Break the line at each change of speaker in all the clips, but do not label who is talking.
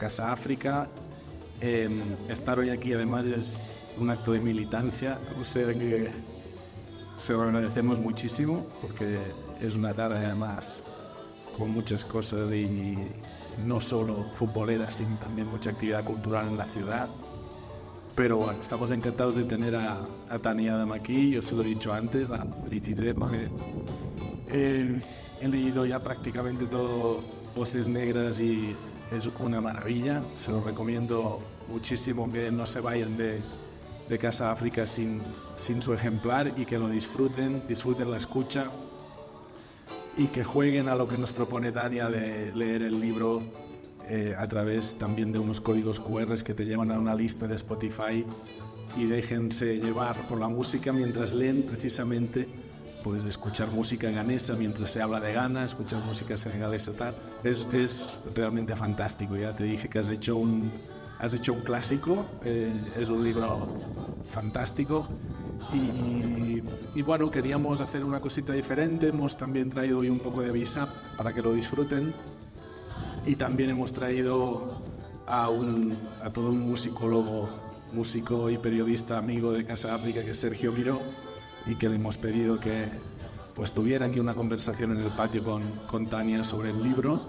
Casa África. Estar hoy aquí además es un acto de militancia, o sea que se lo agradecemos muchísimo porque es una tarde además con muchas cosas y no solo futboleras, sino también mucha actividad cultural en la ciudad. Pero bueno, estamos encantados de tener a Tania Adam aquí. Yo se lo he dicho antes, la felicité porque he leído ya prácticamente todo Voces Negras y es una maravilla. Se lo recomiendo muchísimo que no se vayan de Casa África sin su ejemplar y que lo disfruten la escucha y que jueguen a lo que nos propone Tania de leer el libro a través también de unos códigos QR que te llevan a una lista de Spotify y déjense llevar por la música mientras leen. Precisamente puedes escuchar música ganesa mientras se habla de Ghana, escuchar música senegalesa, tal. Es realmente fantástico. Ya te dije que has hecho un clásico, es un libro fantástico y bueno, queríamos hacer una cosita diferente. Hemos también traído hoy un poco de Visa para que lo disfruten y también hemos traído a todo un musicólogo, músico y periodista amigo de Casa África, que es Sergio Miró, y que le hemos pedido que pues tuviera aquí una conversación en el patio con Tania sobre el libro.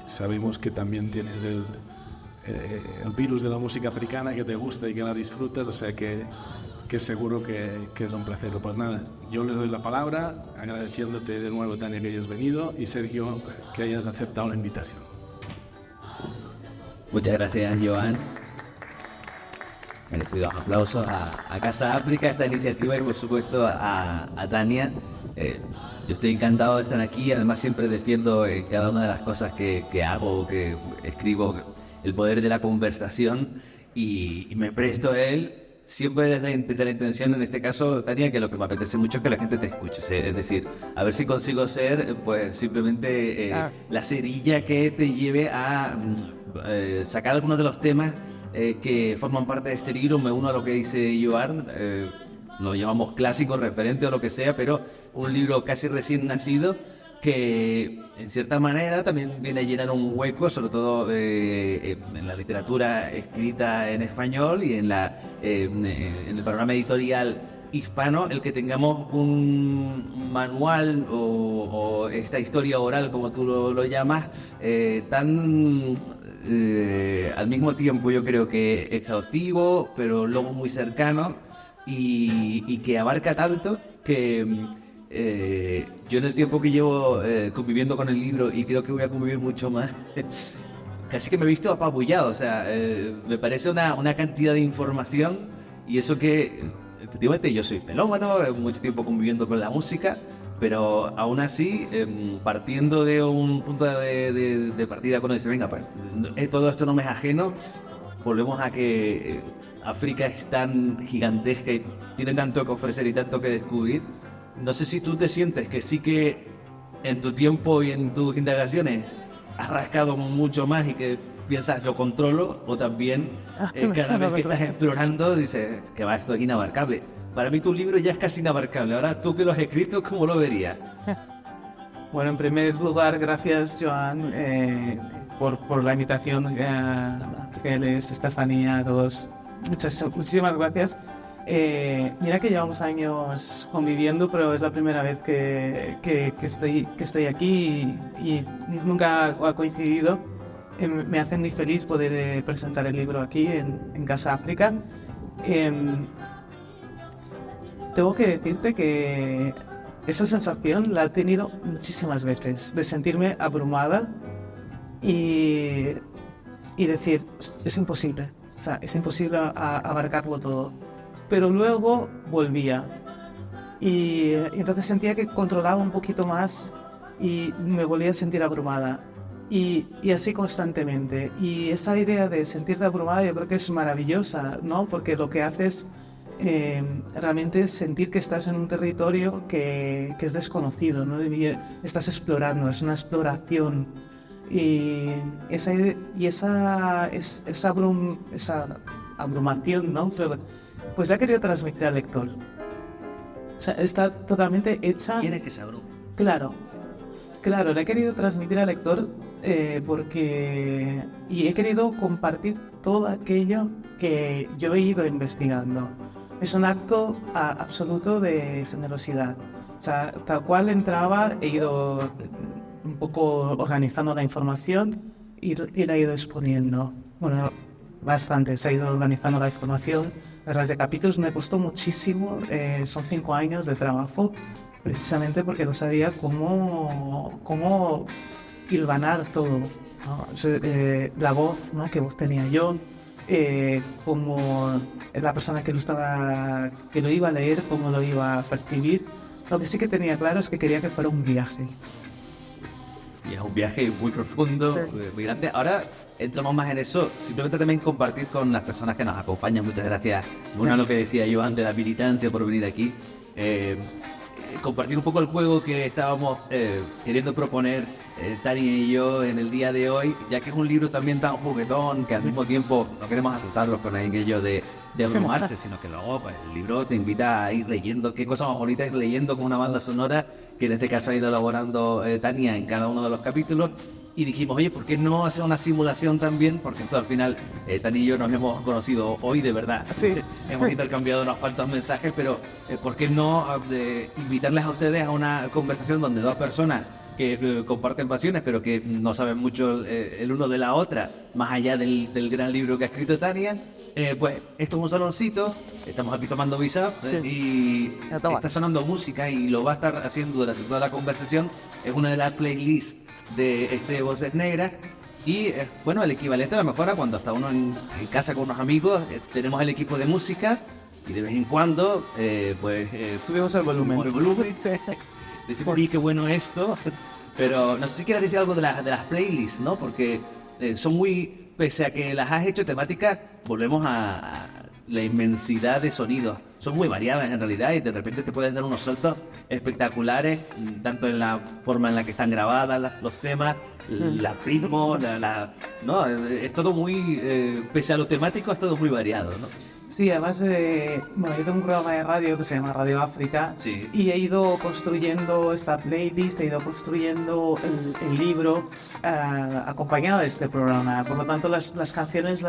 Sabemos que también tienes el virus de la música africana, que te gusta y que la disfrutas, o sea que seguro que es un placer. Pues nada, yo les doy la palabra, agradeciéndote de nuevo, Tania, que hayas venido, y Sergio, que hayas aceptado la invitación.
Muchas gracias, Joan. Merecidos aplausos a Casa África, esta iniciativa, y por supuesto a Tania. Yo estoy encantado de estar aquí, además siempre defiendo cada una de las cosas que hago, que escribo, el poder de la conversación, y me presto a él, siempre desde la intención, en este caso, Tania, que lo que me apetece mucho es que la gente te escuche, es decir, a ver si consigo ser pues simplemente la cerilla que te lleve a sacar algunos de los temas que forman parte de este libro. Me uno a lo que dice Joan, lo llamamos clásico, referente o lo que sea, pero un libro casi recién nacido que en cierta manera también viene a llenar un hueco, sobre todo en la literatura escrita en español y en el panorama editorial hispano, el que tengamos un manual o esta historia oral, como tú lo llamas, tan al mismo tiempo yo creo que exhaustivo, pero luego muy cercano y que abarca tanto que yo en el tiempo que llevo conviviendo con el libro, y creo que voy a convivir mucho más, casi que me he visto apabullado. O sea, me parece una cantidad de información, y eso que efectivamente yo soy melómano, mucho tiempo conviviendo con la música, pero aún así, partiendo de un punto de partida cuando dice, venga, pues todo esto no me es ajeno, volvemos a que África es tan gigantesca y tiene tanto que ofrecer y tanto que descubrir. No sé si tú te sientes que sí que en tu tiempo y en tus indagaciones has rascado mucho más y que piensas lo controlo, o también cada vez que estás explorando dices que va, esto es inabarcable. Para mí tu libro ya es casi inabarcable. Ahora tú que lo has escrito, ¿cómo lo verías?
Bueno, en primer lugar, gracias, Joan, por la invitación. Ángeles, Estefanía, a todos, muchísimas gracias. Mira que llevamos años conviviendo, pero es la primera vez que estoy aquí y nunca ha coincidido. Me hace muy feliz poder presentar el libro aquí en Casa África. Tengo que decirte que esa sensación la he tenido muchísimas veces, de sentirme abrumada y decir, es imposible, o sea, es imposible abarcarlo todo. Pero luego volvía y entonces sentía que controlaba un poquito más y me volvía a sentir abrumada y así constantemente. Y esa idea de sentirte abrumada yo creo que es maravillosa, ¿no? Porque lo que hace es realmente sentir que estás en un territorio que es desconocido, ¿no? Y estás explorando, es una exploración. Y esa abrumación, ¿no? Pues la he querido transmitir al lector. O sea, está totalmente hecha...
Quiere que se abrume.
Claro. Claro, le he querido transmitir al lector y he querido compartir todo aquello que yo he ido investigando. Es un acto absoluto de generosidad. O sea, tal cual entraba, he ido un poco organizando la información y la he ido exponiendo. Bueno, bastante, se ha ido organizando la información. Las de capítulos me costó muchísimo, son 5 años de trabajo, precisamente porque no sabía cómo hilvanar todo, ¿no? La voz, ¿no? ¿Qué voz tenía yo? Como la persona que lo iba a leer, cómo lo iba a percibir. Lo que sí que tenía claro es que quería que fuera un viaje.
Y es un viaje muy profundo,
Sí.
muy grande. Ahora entramos más en eso, simplemente también compartir con las personas que nos acompañan. Muchas gracias. Bueno, lo que decía yo antes, la militancia por venir aquí. Compartir un poco el juego que estábamos queriendo proponer Tania y yo en el día de hoy, ya que es un libro también tan juguetón que al mismo tiempo no queremos asustarlos con aquello de abrumarse, sino que luego pues, el libro te invita a ir leyendo qué cosas más bonitas, ir leyendo con una banda sonora que en este caso ha ido elaborando Tania en cada uno de los capítulos. Y dijimos, oye, ¿por qué no hacer una simulación también? Porque esto, al final, Tania y yo nos hemos conocido hoy de verdad.
Sí.
Hemos intercambiado unos cuantos mensajes, pero ¿por qué no invitarles a ustedes a una conversación donde dos personas que comparten pasiones, pero que no saben mucho el uno de la otra, más allá del gran libro que ha escrito Tania? Pues esto es un saloncito, estamos aquí tomando visa
Sí.
y
Ya toma.
está sonando música y lo va a estar haciendo durante toda la conversación. Es una de las playlists de Voces Negras. Y bueno, el equivalente a lo mejor a cuando está uno en casa con unos amigos, tenemos el equipo de música y de vez en cuando
Subimos el volumen.
subimos el volumen. Decimos, oye, qué bueno esto. Pero no sé si quieres decir algo de las playlists, ¿no? Porque son muy, pese a que las has hecho temáticas, volvemos a la inmensidad de sonidos. Son muy variadas en realidad y de repente te pueden dar unos saltos espectaculares, tanto en la forma en la que están grabadas los temas, los ritmos, ¿no? Es todo muy, pese a lo temático, es todo muy variado, ¿no?
Sí, además, bueno, yo tengo un programa de radio que se llama Radio África.
Sí.
Y he ido construyendo esta playlist, he ido construyendo el libro acompañado de este programa. Por lo tanto, las canciones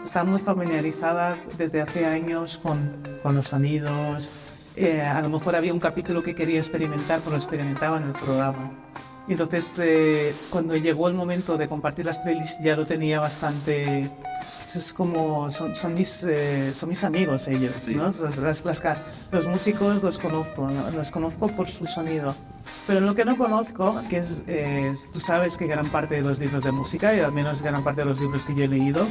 están muy familiarizadas desde hace años con los sonidos. A lo mejor había un capítulo que quería experimentar, pero lo experimentaba en el programa. Y entonces, cuando llegó el momento de compartir las playlists, ya lo tenía bastante... Es como, son mis amigos ellos,
Sí.
¿no? Los músicos los conozco por su sonido. Pero lo que no conozco, que tú sabes que gran parte de los libros de música, y al menos gran parte de los libros que yo he leído,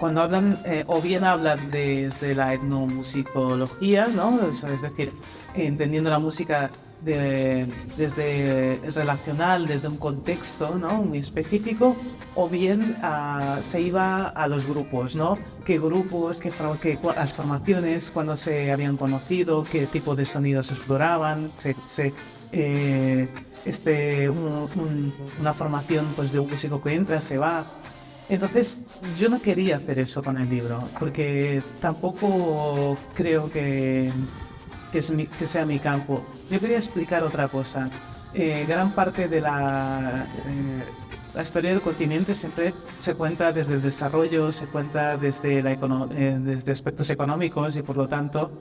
cuando hablan, o bien hablan desde la etnomusicología, ¿no? Es decir, entendiendo la música desde relacional, desde un contexto, ¿no? Muy específico, o bien se iba a los grupos, ¿no? ¿Qué grupos, las formaciones, cuando se habían conocido, qué tipo de sonidos exploraban, una formación pues, de un músico que entra, se va. Entonces, yo no quería hacer eso con el libro, porque tampoco creo que sea mi campo. Yo quería explicar otra cosa. Gran parte de la historia del continente siempre se cuenta desde el desarrollo, se cuenta desde aspectos económicos y por lo tanto,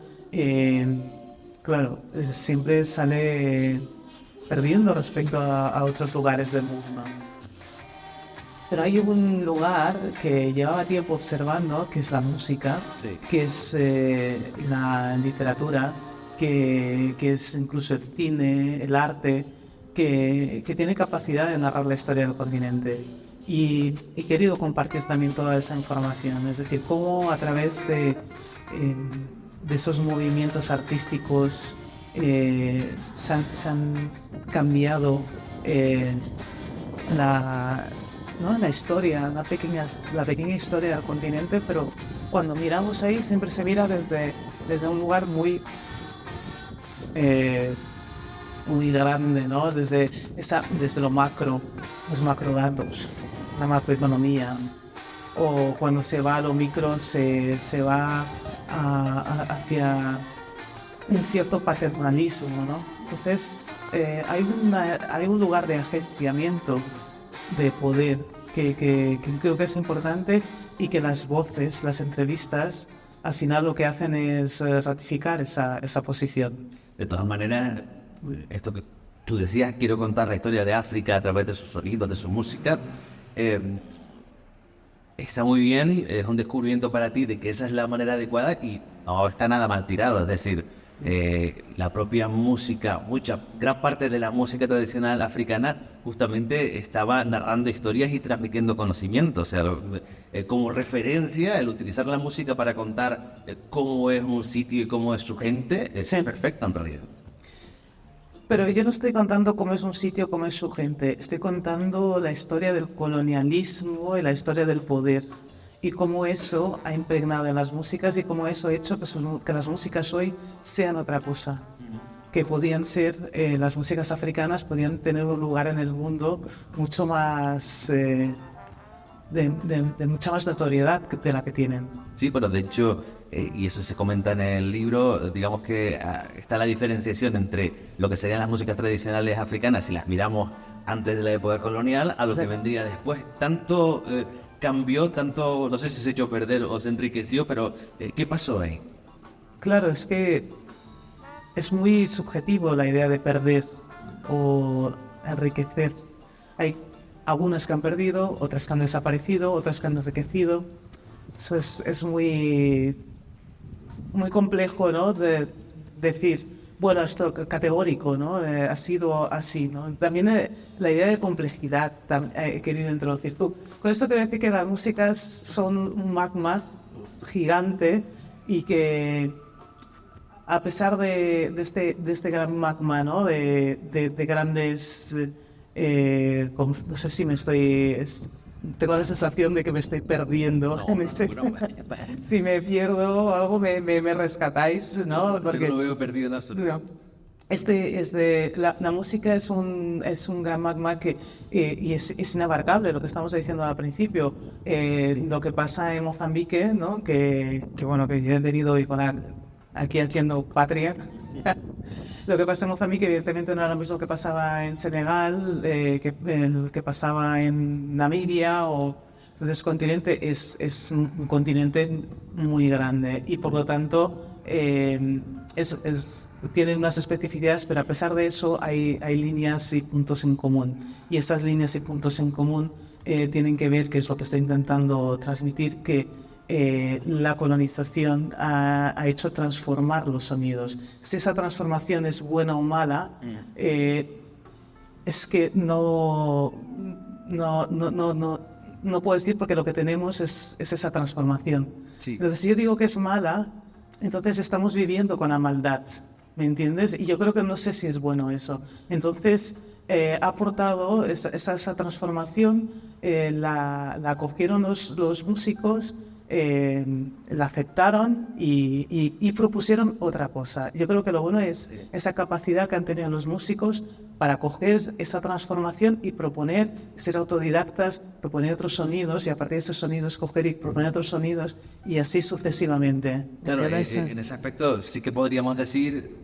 claro, siempre sale perdiendo respecto a otros lugares del mundo. Pero hay un lugar que llevaba tiempo observando, que es la música,
Sí.
que es la literatura, que es incluso el cine, el arte, que tiene capacidad de narrar la historia del continente. Y he querido compartir también toda esa información, es decir, cómo a través de esos movimientos artísticos se han cambiado la historia, la pequeña historia del continente, pero cuando miramos ahí siempre se mira desde un lugar muy grande, ¿no? Desde lo macro, los macrodatos, la macroeconomía. O cuando se va a lo micro se va hacia un cierto paternalismo, ¿no? Entonces, hay un lugar de agenciamiento, de poder, que creo que es importante, y que las voces, las entrevistas, al final lo que hacen es ratificar esa posición.
De todas maneras, esto que tú decías, quiero contar la historia de África a través de sus sonidos, de su música. Está muy bien, es un descubrimiento para ti de que esa es la manera adecuada y no está nada mal tirado. Es decir, la propia música, gran parte de la música tradicional africana justamente estaba narrando historias y transmitiendo conocimiento. O sea, como referencia, el utilizar la música para contar cómo es un sitio y cómo es su gente es perfecto en realidad.
Pero yo no estoy contando cómo es un sitio, cómo es su gente. Estoy contando la historia del colonialismo y la historia del poder. Y cómo eso ha impregnado en las músicas y cómo eso ha hecho que las músicas hoy sean otra cosa. Que podían ser, las músicas africanas podían tener un lugar en el mundo mucho más, de mucha más notoriedad de la que tienen.
Sí, pero de hecho, y eso se comenta en el libro, digamos que está la diferenciación entre lo que serían las músicas tradicionales africanas, si las miramos antes de la época colonial, a lo que vendría después. Tanto cambió, tanto, no sé si se echó a perder o se enriqueció, pero ¿qué pasó ahí?
Claro, es que es muy subjetivo la idea de perder o enriquecer. Hay algunas que han perdido, otras que han desaparecido, otras que han enriquecido. Eso es muy complejo, ¿no? De decir, bueno, esto categórico, ¿no? Ha sido así, ¿no? También la idea de complejidad he querido introducir. Con esto quiero decir que las músicas son un magma gigante y que a pesar de este gran magma, ¿no? De grandes... no sé si tengo la sensación de que me estoy perdiendo. Si me pierdo algo, me rescatáis, ¿no?
Porque no lo veo perdido en absoluto.
La música es un gran magma y es inabarcable, lo que estamos diciendo al principio. Lo que pasa en Mozambique, ¿no? Que bueno, que yo he venido hoy aquí haciendo patria. Lo que pasa en Mozambique evidentemente no era lo mismo que pasaba en Senegal, que pasaba en Namibia. Entonces, continente es un continente muy grande y por lo tanto tiene unas especificidades, pero a pesar de eso hay líneas y puntos en común. Y esas líneas y puntos en común tienen que ver, que es lo que estoy intentando transmitir, que la colonización ha hecho transformar los sonidos. Si esa transformación es buena o mala, es que no puedo decir, porque lo que tenemos es esa transformación. Sí. Entonces, si yo digo que es mala, entonces estamos viviendo con la maldad, ¿me entiendes? Y yo creo que no sé si es bueno eso. Entonces, ha aportado esa transformación, la cogieron los músicos, la aceptaron y propusieron otra cosa. Yo creo que lo bueno es esa capacidad que han tenido los músicos para coger esa transformación y proponer, ser autodidactas, proponer otros sonidos y a partir de esos sonidos coger y proponer otros sonidos y así sucesivamente.
Claro, en ese aspecto sí que podríamos decir,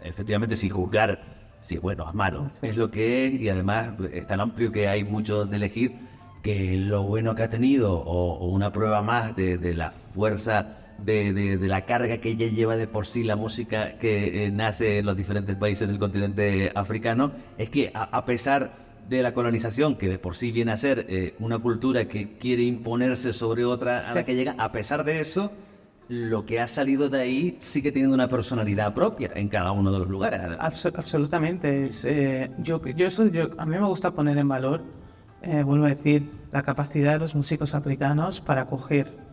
efectivamente, sin juzgar si es bueno o es malo, es lo que es y además es tan amplio que hay mucho de elegir, que lo bueno que ha tenido o una prueba más de la fuerza de la carga que ya lleva de por sí la música que nace en los diferentes países del continente africano, es que a pesar de la colonización, que de por sí viene a ser una cultura que quiere imponerse sobre otra a la que llega, a pesar de eso, lo que ha salido de ahí sigue teniendo una personalidad propia en cada uno de los lugares.
Absolutamente. A mí me gusta poner en valor, vuelvo a decir, la capacidad de los músicos africanos para coger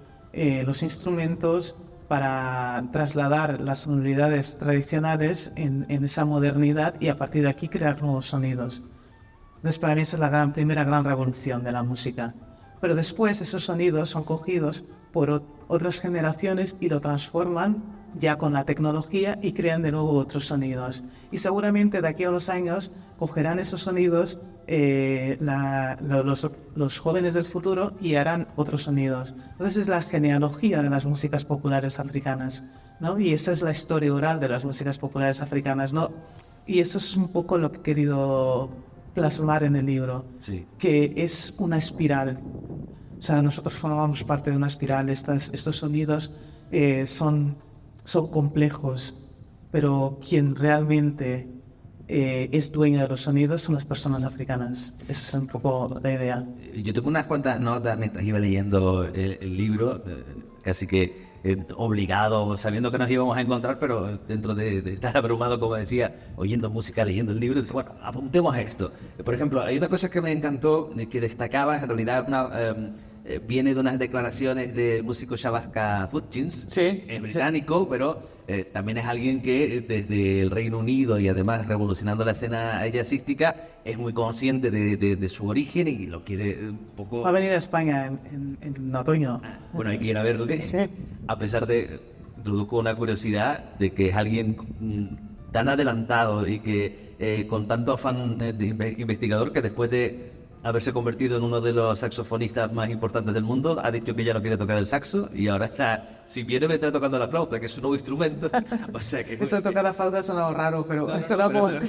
los instrumentos, para trasladar las sonoridades tradicionales en esa modernidad y a partir de aquí crear nuevos sonidos. Entonces, para mí esa es la primera gran revolución de la música. Pero después esos sonidos son cogidos por otras generaciones y lo transforman ya con la tecnología y crean de nuevo otros sonidos. Y seguramente de aquí a unos años cogerán esos sonidos los jóvenes del futuro y harán otros sonidos. Entonces es la genealogía de las músicas populares africanas, ¿no? Y esa es la historia oral de las músicas populares africanas, ¿no? Y eso es un poco lo que he querido plasmar en el libro,
Sí.
que es una espiral. O sea, nosotros formamos parte de una espiral. Estos sonidos son complejos, pero quien realmente es dueño de los sonidos son las personas africanas. Esa es un poco la idea.
Yo tengo unas cuantas notas mientras iba leyendo el libro, casi que obligado, sabiendo que nos íbamos a encontrar, pero dentro de estar abrumado, como decía, oyendo música, leyendo el libro, dice, bueno, apuntemos esto. Por ejemplo, hay una cosa que me encantó, que destacaba, en realidad viene de unas declaraciones del músico Shabaka Hutchins,
Sí,
es británico, pero también es alguien que desde el Reino Unido y además revolucionando la escena jazzística es muy consciente de su origen y lo quiere un poco...
Va a venir a España en otoño.
Bueno, hay que ir a verlo.
Sí.
A pesar de, introdujo una curiosidad de que es alguien tan adelantado y que con tanto afán de investigador que después de haberse convertido en uno de los saxofonistas más importantes del mundo, ha dicho que ya no quiere tocar el saxo y ahora está, si viene, vendrá tocando la flauta, que es un nuevo instrumento. O sea que...
Eso de tocar la flauta suena raro, pero esto
No,
lo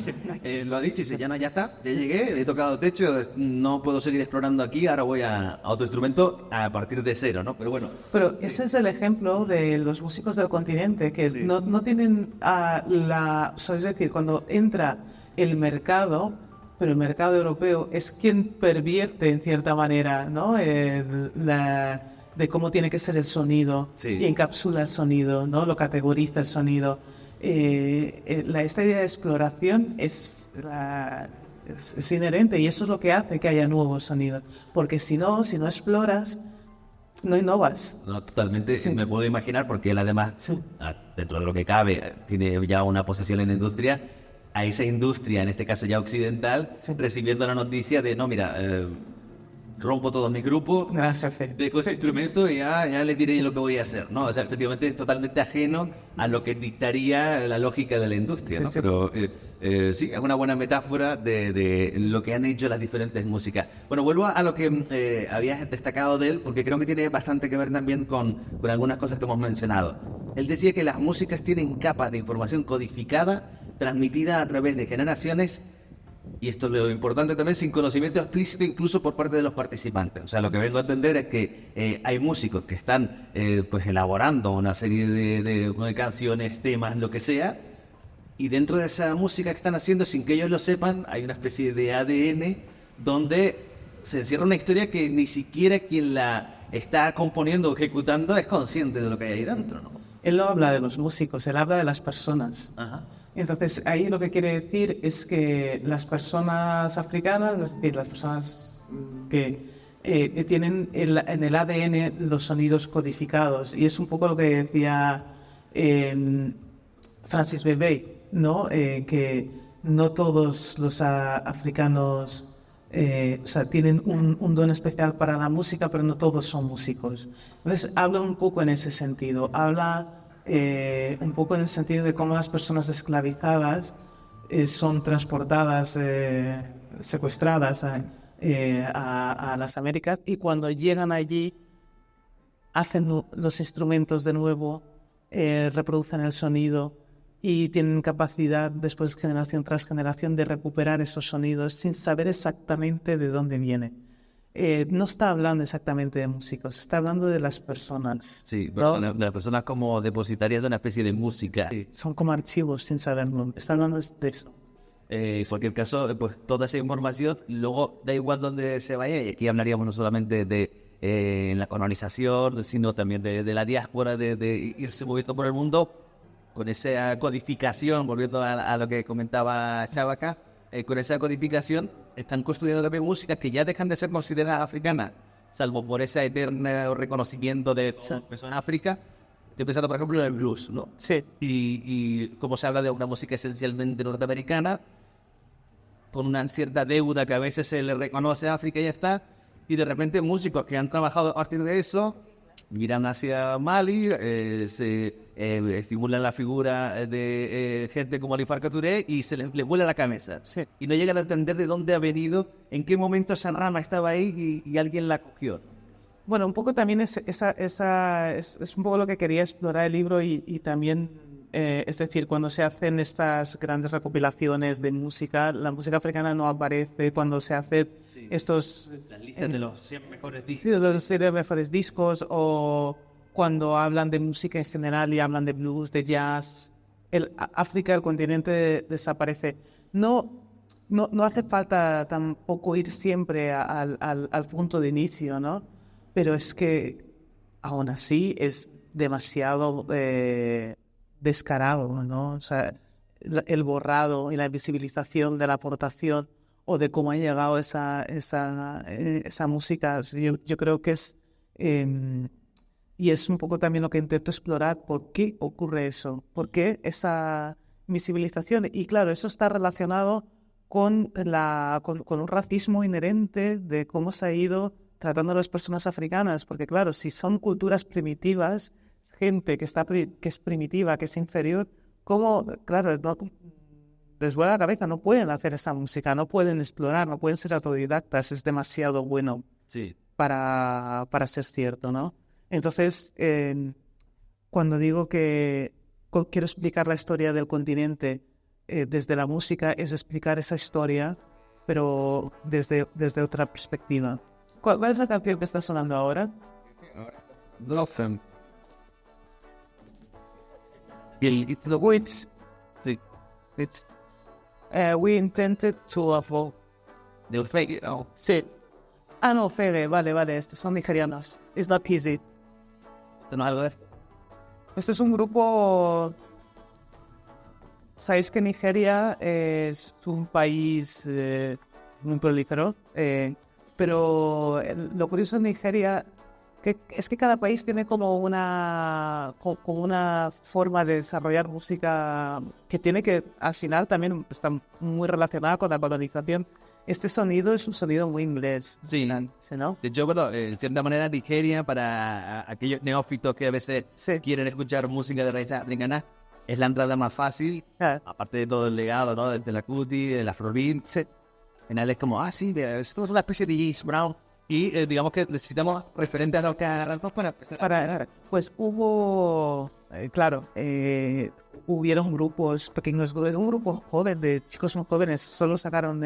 lo ha dicho y dice, ya no, ya está, ya llegué, he tocado techo, no puedo seguir explorando aquí, ahora voy a otro instrumento a partir de cero, ¿no? Pero bueno.
Pero ese es el ejemplo de los músicos del continente, que no tienen o sea, es decir, cuando entra el mercado, pero el mercado europeo es quien pervierte en cierta manera, ¿no? De cómo tiene que ser el sonido, y encapsula el sonido, ¿no? Lo categoriza el sonido. Esta idea de exploración es inherente y eso es lo que hace que haya nuevos sonidos, porque si no exploras, no innovas.
No, totalmente, me puedo imaginar, porque él además, dentro de lo que cabe, tiene ya una posesión en la industria, a esa industria, en este caso ya occidental, recibiendo la noticia de, no, mira, rompo todos mis grupos, dejo ese instrumento y ya les diré lo que voy a hacer, ¿no? O sea, efectivamente es totalmente ajeno a lo que dictaría la lógica de la industria, ¿no? Pero sí, es una buena metáfora de lo que han hecho las diferentes músicas. Bueno, vuelvo a lo que habías destacado de él, porque creo que tiene bastante que ver también con algunas cosas que hemos mencionado. Él decía que las músicas tienen capas de información codificada, transmitida a través de generaciones, y esto es lo importante también, sin conocimiento explícito incluso por parte de los participantes. O sea, lo que vengo a entender es que hay músicos que están pues elaborando una serie de canciones, temas, lo que sea, y dentro de esa música que están haciendo, sin que ellos lo sepan, hay una especie de ADN donde se encierra una historia que ni siquiera quien la está componiendo o ejecutando es consciente de lo que hay ahí dentro, ¿no?
Él no habla de los músicos, él habla de las personas.
Ajá.
Entonces, ahí lo que quiere decir es que las personas africanas, es decir, las personas que tienen en el ADN los sonidos codificados, y es un poco lo que decía Francis Bebey, ¿no? Que no todos los africanos o sea, tienen un don especial para la música, pero no todos son músicos. Entonces, habla un poco en ese sentido, habla un poco en el sentido de cómo las personas esclavizadas son transportadas, secuestradas a las Américas, y cuando llegan allí hacen los instrumentos de nuevo, reproducen el sonido y tienen capacidad después generación tras generación de recuperar esos sonidos sin saber exactamente de dónde viene. No está hablando exactamente de músicos, está hablando de las personas.
Sí,
¿no?
de las personas como depositarias de una especie de música.
Son como archivos sin saberlo, está hablando de eso.
En cualquier caso, pues toda esa información, luego da igual dónde se vaya, y aquí hablaríamos no solamente de la colonización, sino también de la diáspora, de irse moviendo por el mundo, con esa codificación, volviendo a lo que comentaba Shabaka, con esa codificación están construyendo también músicas que ya dejan de ser consideradas africanas, salvo por ese eterno reconocimiento de eso en África. Estoy pensando, por ejemplo, en el blues, ¿no?
Sí.
Y como se habla de una música esencialmente norteamericana, con una cierta deuda que a veces se le reconoce a África y ya está, y de repente músicos que han trabajado a partir de eso miran hacia Mali, se estimulan la figura de gente como Ali Farka Touré y se les vuela la cabeza.
Sí.
Y no llegan a entender de dónde ha venido, en qué momento esa rama estaba ahí y alguien la cogió.
Bueno, un poco también es un poco lo que quería explorar el libro y también Es decir, cuando se hacen estas grandes recopilaciones de música, la música africana no aparece cuando se hacen estos...
Las listas de los 100 mejores discos.
de los 100 mejores discos, o cuando hablan de música en general y hablan de blues, de jazz. África, el continente, desaparece. No hace falta tampoco ir siempre al punto de inicio, ¿no? Pero es que aún así es demasiado descarado, ¿no? O sea, el borrado y la invisibilización de la aportación o de cómo ha llegado esa música, yo creo que es... y es un poco también lo que intento explorar, por qué ocurre eso, por qué esa invisibilización. Y claro, eso está relacionado con un racismo inherente de cómo se ha ido tratando a las personas africanas, porque claro, si son culturas primitivas, gente que es primitiva, que es inferior, ¿cómo? Claro, les vuela la cabeza, no pueden hacer esa música, no pueden explorar, no pueden ser autodidactas, es demasiado bueno para ser cierto, ¿no? Entonces, cuando digo que quiero explicar la historia del continente desde la música, es explicar esa historia, pero desde otra perspectiva. ¿Cuál es la canción que está sonando ahora?
Blossom.
It's the Wits.
Sí.
It's, we intended to avoid.
De fake. Oh.
Sí. Ah, no, Fede, vale, estos son nigerianos. It's not easy.
¿Esto no es algo de esto?
Este es un grupo... Sabéis que Nigeria es un país muy prolífero, pero lo curioso en Nigeria es que cada país tiene como una forma de desarrollar música que tiene que, al final, también está muy relacionada con la colonización. Este sonido es un sonido muy inglés.
Sí,
¿no?
De hecho, bueno, en cierta manera, Nigeria, para aquellos neófitos que a veces quieren escuchar música de raíz africana, es la entrada más fácil, aparte de todo el legado, ¿no? De la Kuti, del Afrobeat.
Sí.
Al final es como, esto es una especie de James Brown. Y digamos que necesitamos referentes a lo que agarrarnos para empezar.
Pues hubo, hubieron grupos pequeños, un grupo joven de chicos muy jóvenes, solo sacaron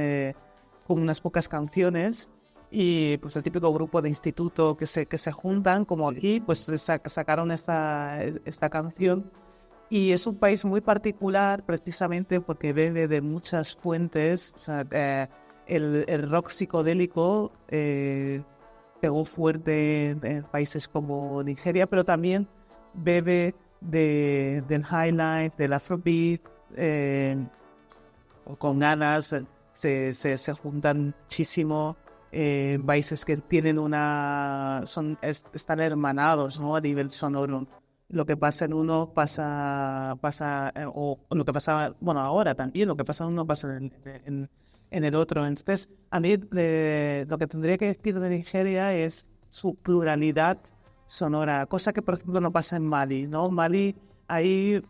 como unas pocas canciones, y pues el típico grupo de instituto que se juntan, como aquí, pues sacaron esta canción. Y es un país muy particular precisamente porque bebe de muchas fuentes. O sea, el rock psicodélico pegó fuerte en países como Nigeria, pero también bebe del highlife, del afrobeat, con ganas, se juntan muchísimo. Países que tienen están hermanados, ¿no? A nivel sonoro. Lo que pasa en uno pasa o lo que pasa, bueno, ahora también, lo que pasa en uno pasa en el otro. Entonces, a mí lo que tendría que decir de Nigeria es su pluralidad sonora, cosa que, por ejemplo, no pasa en Mali, ¿no? Mali, ahí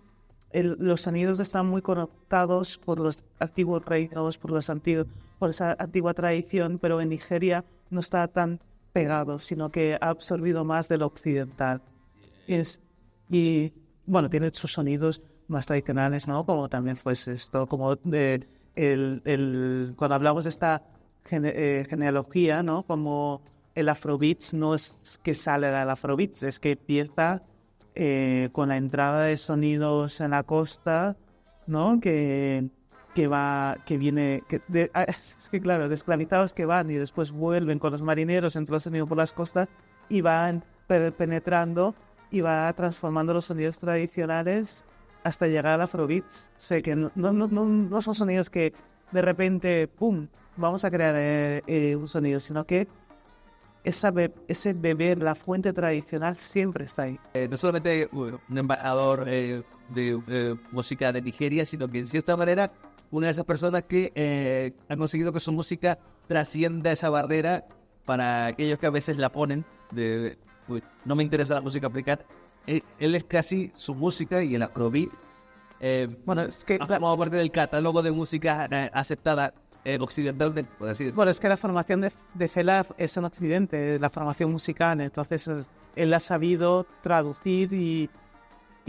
los sonidos están muy conectados por los antiguos reinos, por esa antigua tradición, pero en Nigeria no está tan pegado, sino que ha absorbido más de lo occidental. Y bueno, tiene sus sonidos más tradicionales, ¿no? Como también pues esto, como cuando hablamos de esta genealogía, ¿no? Como el Afrobeats no es que sale del Afrobeats, es que empieza con la entrada de sonidos en la costa, ¿no? Es que claro, de esclavizados que van y después vuelven con los marineros, entra el sonido por las costas y van penetrando y va transformando los sonidos tradicionales hasta llegar al Afrobeats. O sea, que no son sonidos que de repente, ¡pum!, vamos a crear un sonido, sino que ese beber, la fuente tradicional, siempre está ahí.
No solamente un embajador de música de Nigeria, sino que en cierta manera una de esas personas que han conseguido que su música trascienda esa barrera para aquellos que a veces la ponen no me interesa la música africana. Él es casi su música y el afrobeat.
Bueno, es que
como parte del catálogo de música aceptada occidentalmente, por así decirlo.
Bueno, es que la formación de Fela es en Occidente, la formación musical. Entonces él ha sabido traducir y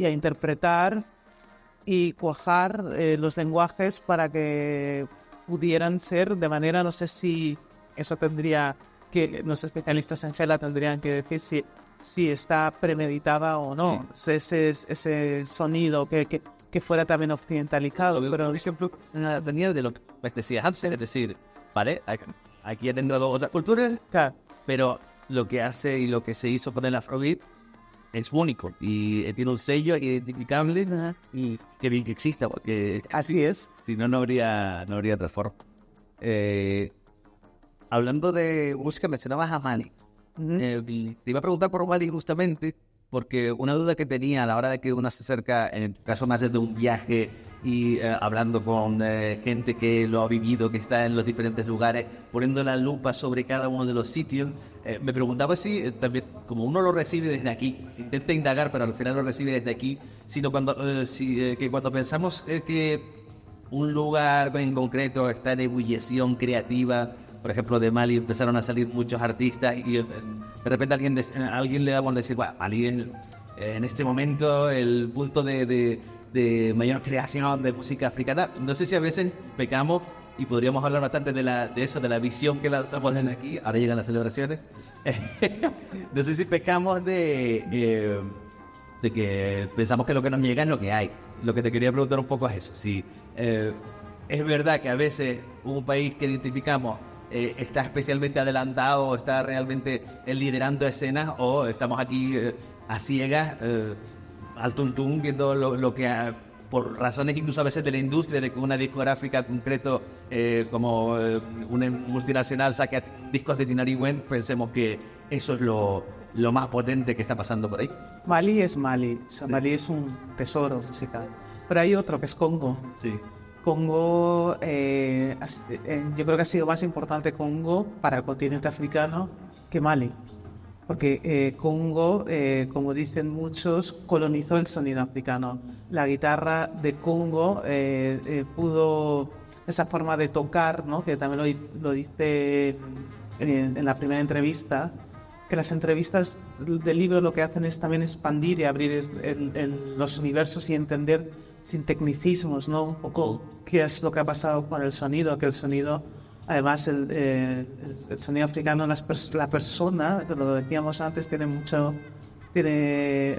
a interpretar y cuajar los lenguajes para que pudieran ser de manera, no sé si eso tendría que, los especialistas en Gela tendrían que decir si está premeditada o no, ese sonido que fuera también occidentalizado. Pero
por ejemplo, venía de lo que me decías antes, es decir, vale, aquí han entrado otras culturas,
claro,
pero lo que hace y lo que se hizo con el Afrobeat es único y tiene un sello identificable y que bien que exista, porque
así es.
si no, no habría otra forma. Hablando de música, mencionabas a Mali. Te iba a preguntar por Mali justamente porque una duda que tenía a la hora de que uno se acerca, en el caso más desde un viaje y hablando con gente que lo ha vivido, que está en los diferentes lugares, poniendo la lupa sobre cada uno de los sitios, me preguntaba si también, como uno lo recibe desde aquí, intenta indagar, pero al final lo recibe desde aquí, sino que cuando pensamos que un lugar en concreto está en ebullición creativa. Por ejemplo, de Mali empezaron a salir muchos artistas y de repente alguien le damos a decir, bueno, Mali es en este momento el punto de mayor creación de música africana. No sé si a veces pecamos, y podríamos hablar bastante de eso, de la visión que lanzamos desde aquí. Ahora llegan las celebraciones. No sé si pecamos de que pensamos que lo que nos llega es lo que hay. Lo que te quería preguntar un poco es eso. Si es verdad que a veces un país que identificamos está especialmente adelantado, está realmente liderando escenas, o estamos aquí a ciegas, al tuntún, viendo lo que por razones incluso a veces de la industria, de que una discográfica concreto como una multinacional saque discos de Tinariwen, pensemos que eso es lo más potente que está pasando por ahí.
Mali es Mali, o sea, Mali es un tesoro musical. Pero hay otro que es Congo.
Sí.
Congo, yo creo que ha sido más importante Congo para el continente africano que Mali. Porque Congo, como dicen muchos, colonizó el sonido africano. La guitarra de Congo pudo, esa forma de tocar, ¿no? Que también lo dice en la primera entrevista, que las entrevistas del libro lo que hacen es también expandir y abrir los universos y entender sin tecnicismos, ¿no? Un poco qué es lo que ha pasado con el sonido, que el sonido... Además, el sonido africano, la persona, que lo decíamos antes, tiene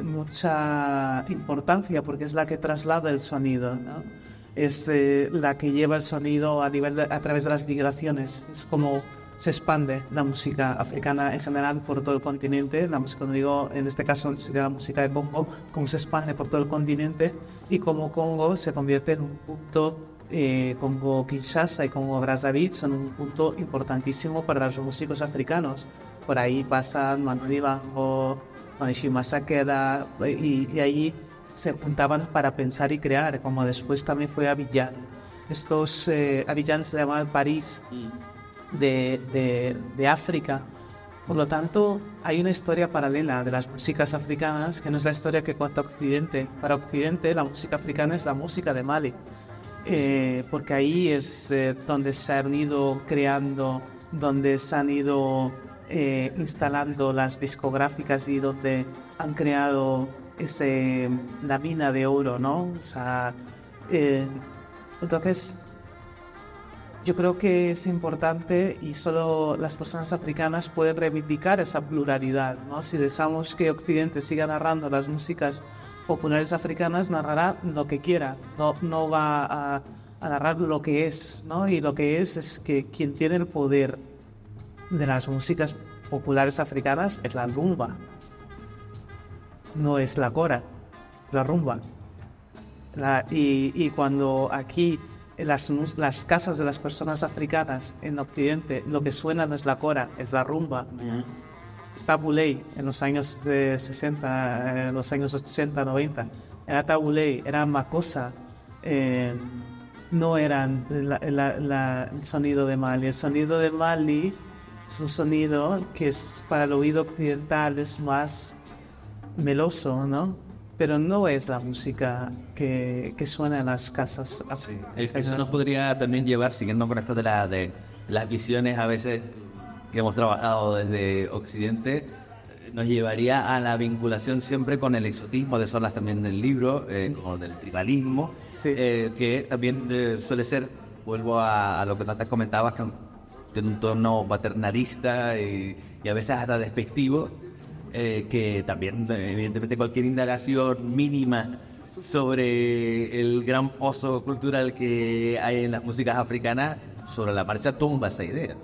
mucha importancia porque es la que traslada el sonido, ¿no? Es la que lleva el sonido a través de las migraciones. Es como se expande la música africana en general por todo el continente. La música, cuando digo, en este caso sería la música de Congo, cómo se expande por todo el continente y cómo Congo se convierte en un punto. Congo-Kinshasa y Congo-Brazzaville son un punto importantísimo para los músicos africanos. Por ahí pasan Manu Dibango, Manishi Masakeda, y ahí se juntaban para pensar y crear, como después también fue Abidjan. Abidjan se llama el París de África. Por lo tanto, hay una historia paralela de las músicas africanas que no es la historia que cuenta Occidente. Para Occidente, la música africana es la música de Mali. Porque ahí es donde se han ido creando, donde se han ido instalando las discográficas y donde han creado la mina de oro, ¿no? O sea, entonces, yo creo que es importante y solo las personas africanas pueden reivindicar esa pluralidad, ¿no? Si deseamos que Occidente siga narrando las músicas populares africanas, narrará lo que quiera, no va a narrar lo que es, ¿no? Y lo que es que quien tiene el poder de las músicas populares africanas es la rumba, no es la cora, la rumba. Y cuando aquí en las casas de las personas africanas en Occidente lo que suena no es la cora, es la rumba. Tabuley en los años 60, en los años 80, 90, era Tabuley, era Makossa, no eran el sonido de Mali. El sonido de Mali es un sonido que es para el oído occidental es más meloso, ¿no? Pero no es la música que suena en las casas.
Sí. Eso nos podría también llevar, siguiendo con esto de las visiones a veces que hemos trabajado desde Occidente, nos llevaría a la vinculación siempre con el exotismo, de eso hablas también en el libro, con el tribalismo,
Sí.
que también suele ser, vuelvo a lo que antes comentabas, que tiene un tono paternalista y a veces hasta despectivo, que también evidentemente cualquier indagación mínima sobre el gran pozo cultural que hay en las músicas africanas, sobre la marcha tumba esa idea.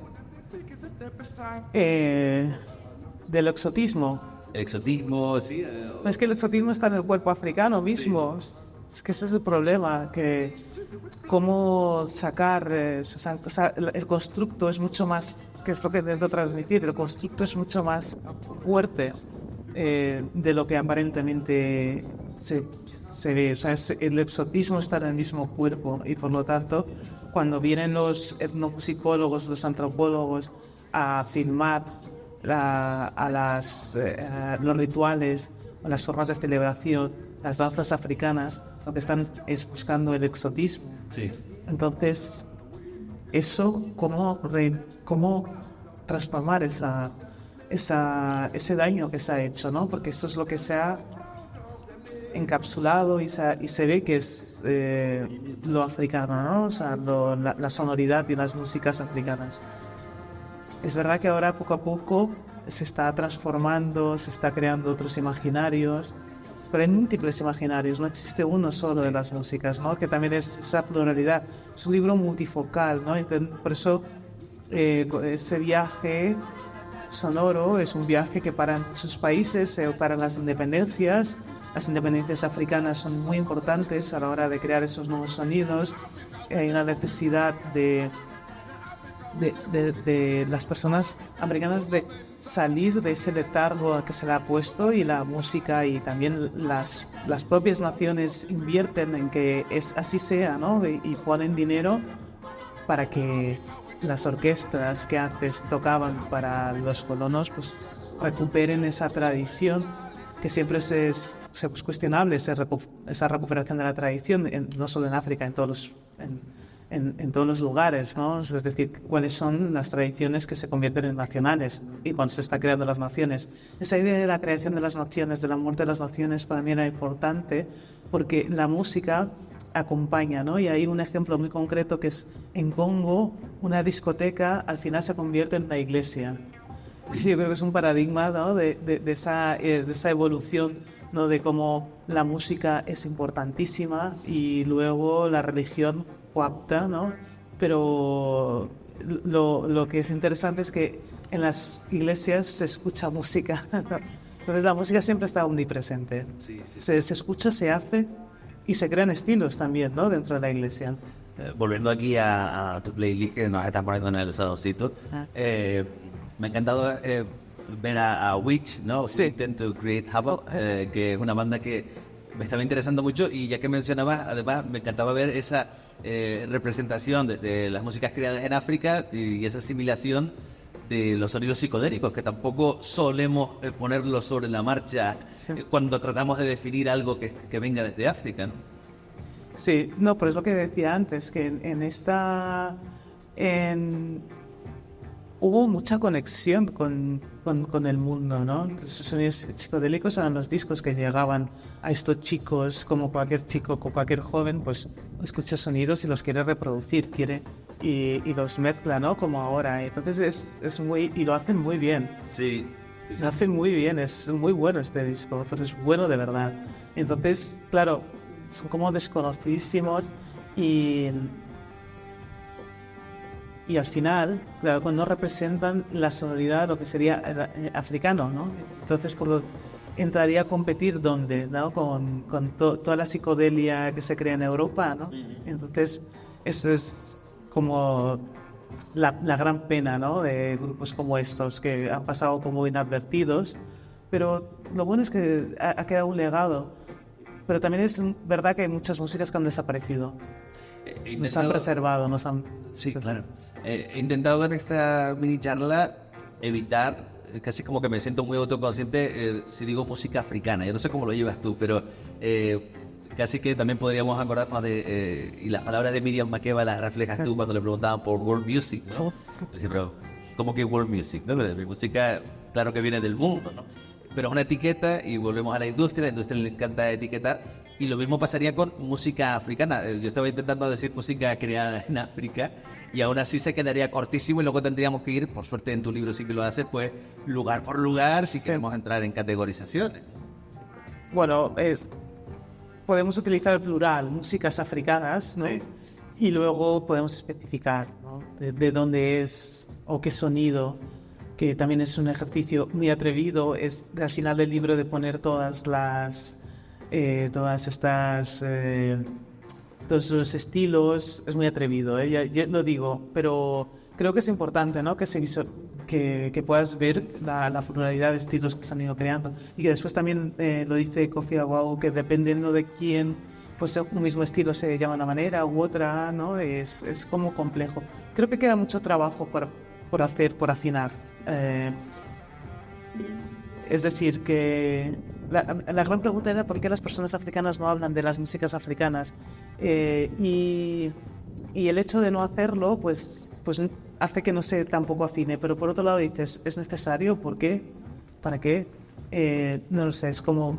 Del exotismo.
El exotismo, sí.
Es que el exotismo está en el cuerpo africano mismo. Es que ese es el problema, que cómo sacar, o sea, el constructo es mucho más, que es lo que intento transmitir, el constructo es mucho más fuerte de lo que aparentemente se ve. O sea, el exotismo está en el mismo cuerpo y por lo tanto, cuando vienen los etnomusicólogos, los antropólogos a filmar los rituales, las formas de celebración, las danzas africanas, lo que están es buscando el exotismo.
Sí.
Entonces, eso, ¿cómo transformar ese daño que se ha hecho, ¿no? Porque eso es lo que se ha encapsulado y se ve que es lo africano, ¿no? O sea, la sonoridad y las músicas africanas. Es verdad que ahora poco a poco se está transformando, se está creando otros imaginarios, pero hay múltiples imaginarios, no existe uno solo de las músicas, ¿no? Que también es esa pluralidad. Es un libro multifocal, ¿no? Por eso ese viaje sonoro es un viaje que para muchos países, para las independencias africanas son muy importantes a la hora de crear esos nuevos sonidos. Hay una necesidad de las personas americanas de salir de ese letargo que se le ha puesto, y la música y también las propias naciones invierten en que así sea, ¿no? Y ponen dinero para que las orquestas que antes tocaban para los colonos pues recuperen esa tradición que siempre es cuestionable, esa recuperación de la tradición, no solo en África, en todos los lugares, ¿no? Es decir, cuáles son las tradiciones que se convierten en nacionales y cuando se está creando las naciones. Esa idea de la creación de las naciones, de la muerte de las naciones, para mí era importante porque la música acompaña, ¿no? Y hay un ejemplo muy concreto que es en Congo, una discoteca al final se convierte en una iglesia. Yo creo que es un paradigma, ¿no? de esa evolución, ¿no? De cómo la música es importantísima y luego la religión coapta, ¿no? Pero lo que es interesante es que en las iglesias se escucha música. Entonces la música siempre está omnipresente.
Sí.
Se escucha, se hace y se crean estilos también, ¿no? Dentro de la iglesia.
Volviendo aquí a tu playlist que nos estás poniendo en el saloncito, me ha encantado ver a Witch, ¿no?
Sí.
We Tend to Create Havoc, que es una banda que me estaba interesando mucho, y ya que mencionabas, además me encantaba ver esa representación de las músicas creadas en África y esa asimilación de los sonidos psicodélicos, que tampoco solemos ponerlos sobre la marcha cuando tratamos de definir algo que venga desde África, ¿no?
Sí, no, pero es lo que decía antes, que hubo mucha conexión con el mundo, ¿no? Esos sonidos psicodélicos eran los discos que llegaban a estos chicos, como cualquier chico, como cualquier joven, pues escucha sonidos y los quiere reproducir, y los mezcla, ¿no? Como ahora. Entonces es muy, y lo hacen muy bien.
Sí.
Lo hacen muy bien, es muy bueno este disco, pero es bueno de verdad. Entonces, claro, son como desconocidísimos y al final, claro, cuando representan la sonoridad, lo que sería africano, ¿no? Entonces, entraría a competir ¿dónde? ¿No? Con toda la psicodelia que se crea en Europa, ¿no? Entonces, eso es como la gran pena, ¿no? De grupos como estos que han pasado como inadvertidos, pero lo bueno es que ha quedado un legado. Pero también es verdad que hay muchas músicas que han desaparecido. Nos han preservado, nos han...
Sí, claro. He intentado en esta mini charla evitar, casi como que me siento muy autoconsciente si digo música africana. Yo no sé cómo lo llevas tú, pero casi que también podríamos acordarnos de... y las palabras de Miriam Makeba las reflejas tú cuando le preguntaban por world music, ¿no? Decía, pero ¿cómo que world music? ¿No? Mi música, claro que viene del mundo, ¿no? pero es una etiqueta y volvemos a la industria le encanta etiquetar. Y lo mismo pasaría con música africana. Yo estaba intentando decir música creada en África y aún así se quedaría cortísimo y luego tendríamos que ir, por suerte en tu libro sí que lo haces, pues lugar por lugar si queremos entrar en categorizaciones.
Bueno, podemos utilizar el plural, músicas africanas, ¿no? Sí. Y luego podemos especificar, ¿no? de dónde es o qué sonido, que también es un ejercicio muy atrevido. Es al final del libro de poner todas todos los estilos. Es muy atrevido, ya lo digo, pero creo que es importante, ¿no? Que puedas ver la pluralidad de estilos que se han ido creando y que después también lo dice Kofi Awao, que dependiendo de quién, pues un mismo estilo se llama de una manera u otra, ¿no? Es como complejo. Creo que queda mucho trabajo por hacer, por afinar. Es decir, que la gran pregunta era por qué las personas africanas no hablan de las músicas africanas, y el hecho de no hacerlo pues hace que no se tampoco afine, pero por otro lado dices, ¿es necesario? ¿Por qué? ¿Para qué? No lo sé, es como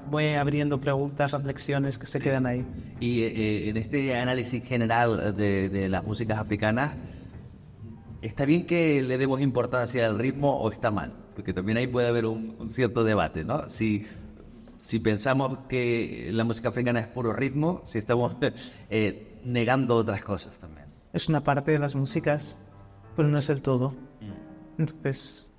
voy abriendo preguntas, reflexiones que se quedan ahí.
Y en este análisis general de las músicas africanas, ¿está bien que le demos importancia al ritmo o está mal? Porque también ahí puede haber un cierto debate, ¿no? Si pensamos que la música africana es puro ritmo, si estamos negando otras cosas también.
Es una parte de las músicas, pero no es el todo. Entonces,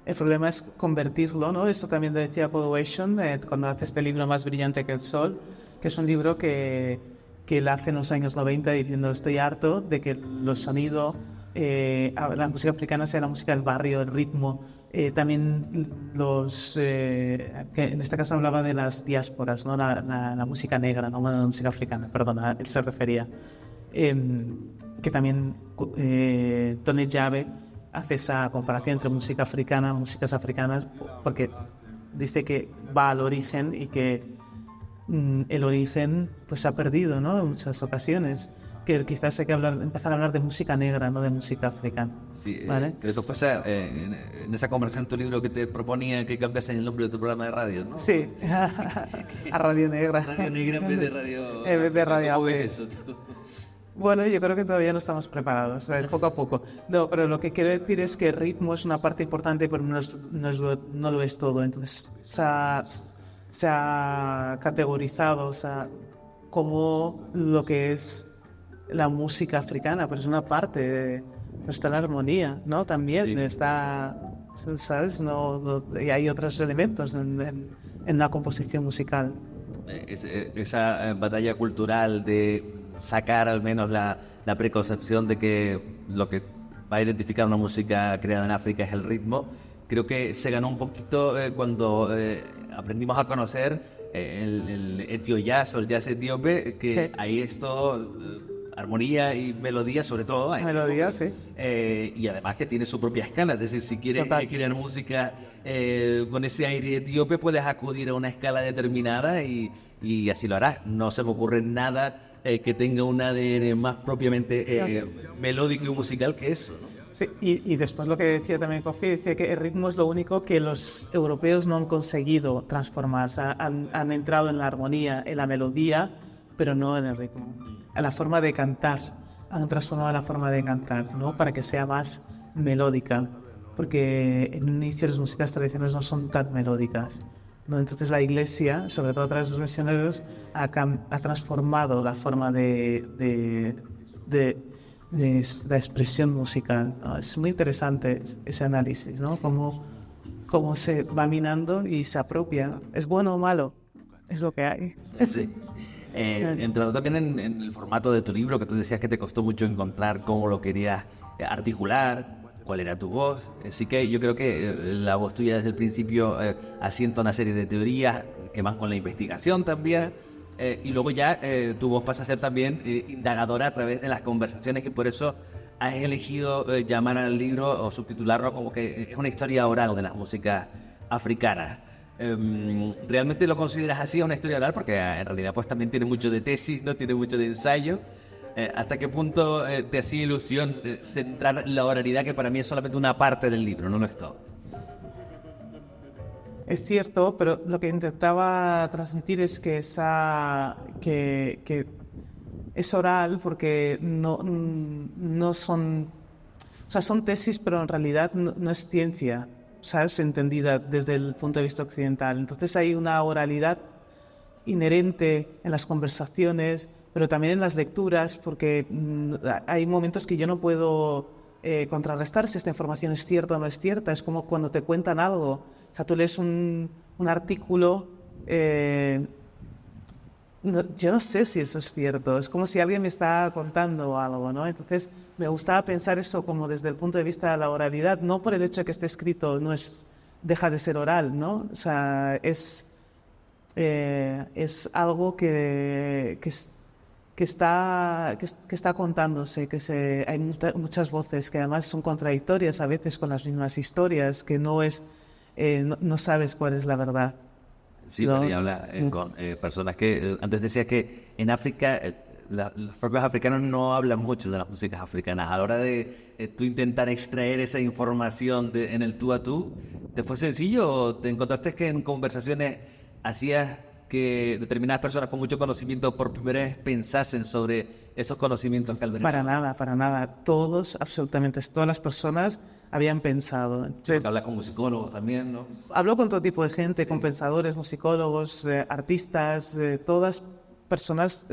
el problema es convertirlo, ¿no? Eso también decía Paul Wason cuando hace este libro Más brillante que el sol, que es un libro que él hace en los años 90 diciendo, estoy harto de que los sonidos, la música africana sea la música del barrio, el ritmo. También que en este caso hablaba de las diásporas, ¿no? La música negra, no la música africana, perdona, él se refería. Que también Tony Llave hace esa comparación entre música africana, músicas africanas, porque dice que va al origen y que el origen pues se ha perdido, ¿no? En muchas ocasiones. Que quizás hay que empezar a hablar de música negra, no de música africana.
Sí,
¿vale?
Después en esa conversación tu libro que te proponía que cambiases el nombre de tu programa de radio, ¿no?
Sí, a Radio Negra.
Radio Negra en vez de Radio...
En vez de Radio.
¿Cómo ves eso?
Bueno, yo creo que todavía no estamos preparados, poco a poco. No, pero lo que quiero decir es que el ritmo es una parte importante, pero no lo es todo. Entonces se ha categorizado, como lo que es la música africana, pero es una parte, está la armonía, ¿no? También sí. Está, ¿sabes? Y hay otros elementos en la composición musical.
Esa batalla cultural de sacar al menos la preconcepción de que lo que va a identificar una música creada en África es el ritmo, creo que se ganó un poquito cuando aprendimos a conocer el etio jazz o el jazz etíope, que sí. Ahí es todo armonía y melodía sobre todo.
Melodía, sí.
Y además que tiene su propia escala, es decir, si quieres crear música con ese aire etíope, puedes acudir a una escala determinada y así lo harás. No se me ocurre nada que tenga un ADN más propiamente melódico y musical que eso, ¿no?
Sí, y después lo que decía también Kofi, decía que el ritmo es lo único que los europeos no han conseguido transformar. O sea, han entrado en la armonía, en la melodía, pero no en el ritmo. A la forma de cantar, han transformado la forma de cantar, ¿no? Para que sea más melódica, porque en un inicio las músicas tradicionales no son tan melódicas, ¿no? Entonces la Iglesia, sobre todo a través de los misioneros, ha transformado la forma de la expresión musical, ¿no? Es muy interesante ese análisis, ¿no? Cómo se va minando y se apropia. ¿Es bueno o malo? Es lo que hay.
Sí. Entrando también en el formato de tu libro, que tú decías que te costó mucho encontrar cómo lo querías articular, cuál era tu voz. Así que yo creo que la voz tuya desde el principio asienta una serie de teorías que van con la investigación también. Y luego ya tu voz pasa a ser también indagadora a través de las conversaciones, y por eso has elegido llamar al libro o subtitularlo como que es una historia oral de las músicas africanas. ¿Realmente lo consideras así, una historia oral? Porque en realidad pues también tiene mucho de tesis, no tiene mucho de ensayo. ¿Hasta qué punto te hacía ilusión centrar la oralidad, que para mí es solamente una parte del libro, no lo es todo?
es cierto, pero lo que intentaba transmitir es que que es oral porque no son... O sea, son tesis, pero en realidad no es ciencia, ¿sabes? Entendida desde el punto de vista occidental. Entonces hay una oralidad inherente en las conversaciones, pero también en las lecturas, porque hay momentos que yo no puedo contrarrestar si esta información es cierta o no es cierta. Es como cuando te cuentan algo. O sea, tú lees un artículo, yo no sé si eso es cierto. Es como si alguien me está contando algo, ¿no? Entonces, me gustaba pensar eso como desde el punto de vista de la oralidad, no por el hecho de que esté escrito, deja de ser oral, ¿no? O sea, es algo que está contándose, hay muchas voces que además son contradictorias a veces con las mismas historias, que no sabes cuál es la verdad.
Sí,
¿no?
pero ya habla con personas que antes decía que en África los propios africanos no hablan mucho de las músicas africanas. A la hora de tú intentar extraer esa información en el tú a tú, ¿te fue sencillo o te encontraste que en conversaciones hacías que determinadas personas con mucho conocimiento por primera vez pensasen sobre esos conocimientos que albergaban?
Para nada. Absolutamente todas las personas habían pensado. Entonces,
habla con musicólogos también, ¿no?
Hablo con todo tipo de gente, con pensadores, musicólogos, artistas, todas personas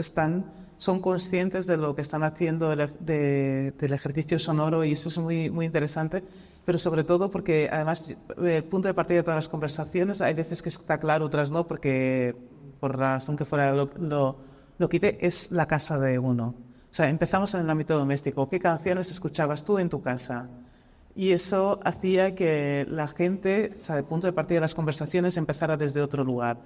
son conscientes de lo que están haciendo del ejercicio sonoro, y eso es muy, muy interesante, pero sobre todo porque además el punto de partida de todas las conversaciones hay veces que está claro, otras no, porque por razón que fuera lo quite, es la casa de uno. O sea, empezamos en el ámbito doméstico. ¿Qué canciones escuchabas tú en tu casa? Y eso hacía que la gente, o sea, el punto de partida de las conversaciones empezara desde otro lugar.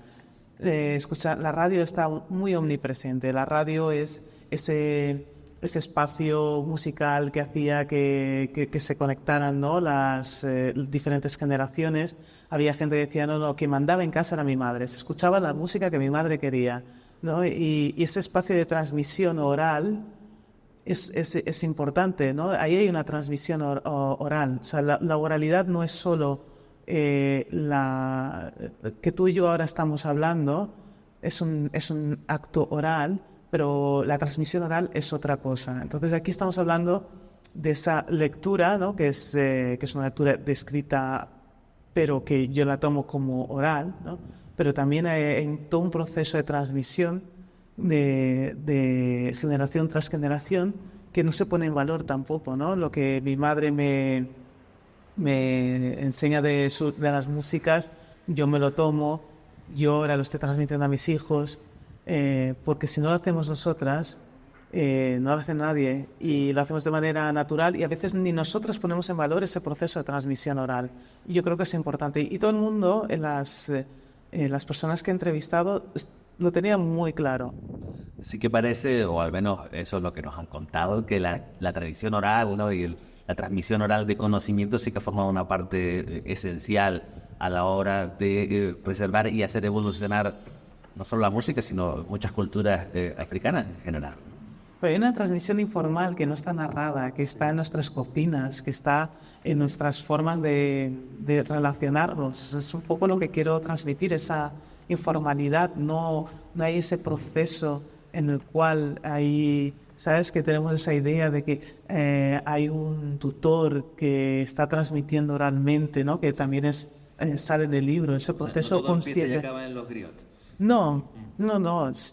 La radio está muy omnipresente. La radio es ese espacio musical que hacía que se conectaran, ¿no? Las diferentes generaciones. Había gente que decía, no, que mandaba en casa era mi madre. Se escuchaba la música que mi madre quería, ¿no? Y ese espacio de transmisión oral es importante, ¿no? Ahí hay una transmisión oral. O sea, la oralidad no es solo que tú y yo ahora estamos hablando, es un acto oral, pero la transmisión oral es otra cosa. Entonces aquí estamos hablando de esa lectura, ¿no? que es una lectura descrita, pero que yo la tomo como oral, ¿no? Pero también hay todo un proceso de transmisión de generación tras generación que no se pone en valor tampoco, ¿no? Lo que mi madre me enseña de las músicas, yo me lo tomo, yo ahora lo estoy transmitiendo a mis hijos, porque si no lo hacemos nosotras, no lo hace nadie, y lo hacemos de manera natural, y a veces ni nosotros ponemos en valor ese proceso de transmisión oral. Y yo creo que es importante. Y todo el mundo, las personas que he entrevistado, lo tenía muy claro.
Sí que parece, o al menos eso es lo que nos han contado, que la tradición oral, ¿no? y la transmisión oral de conocimiento sí que ha formado una parte esencial a la hora de preservar y hacer evolucionar no solo la música, sino muchas culturas africanas en general.
Pero hay una transmisión informal que no está narrada, que está en nuestras cocinas, que está en nuestras formas de relacionarnos. Es un poco lo que quiero transmitir, esa informalidad. No hay ese proceso en el cual ¿sabes? Que tenemos esa idea de que hay un tutor que está transmitiendo oralmente, ¿no? Que también sale del libro, ese proceso
no todo empieza y
consciente.
acaba en los griots.
No.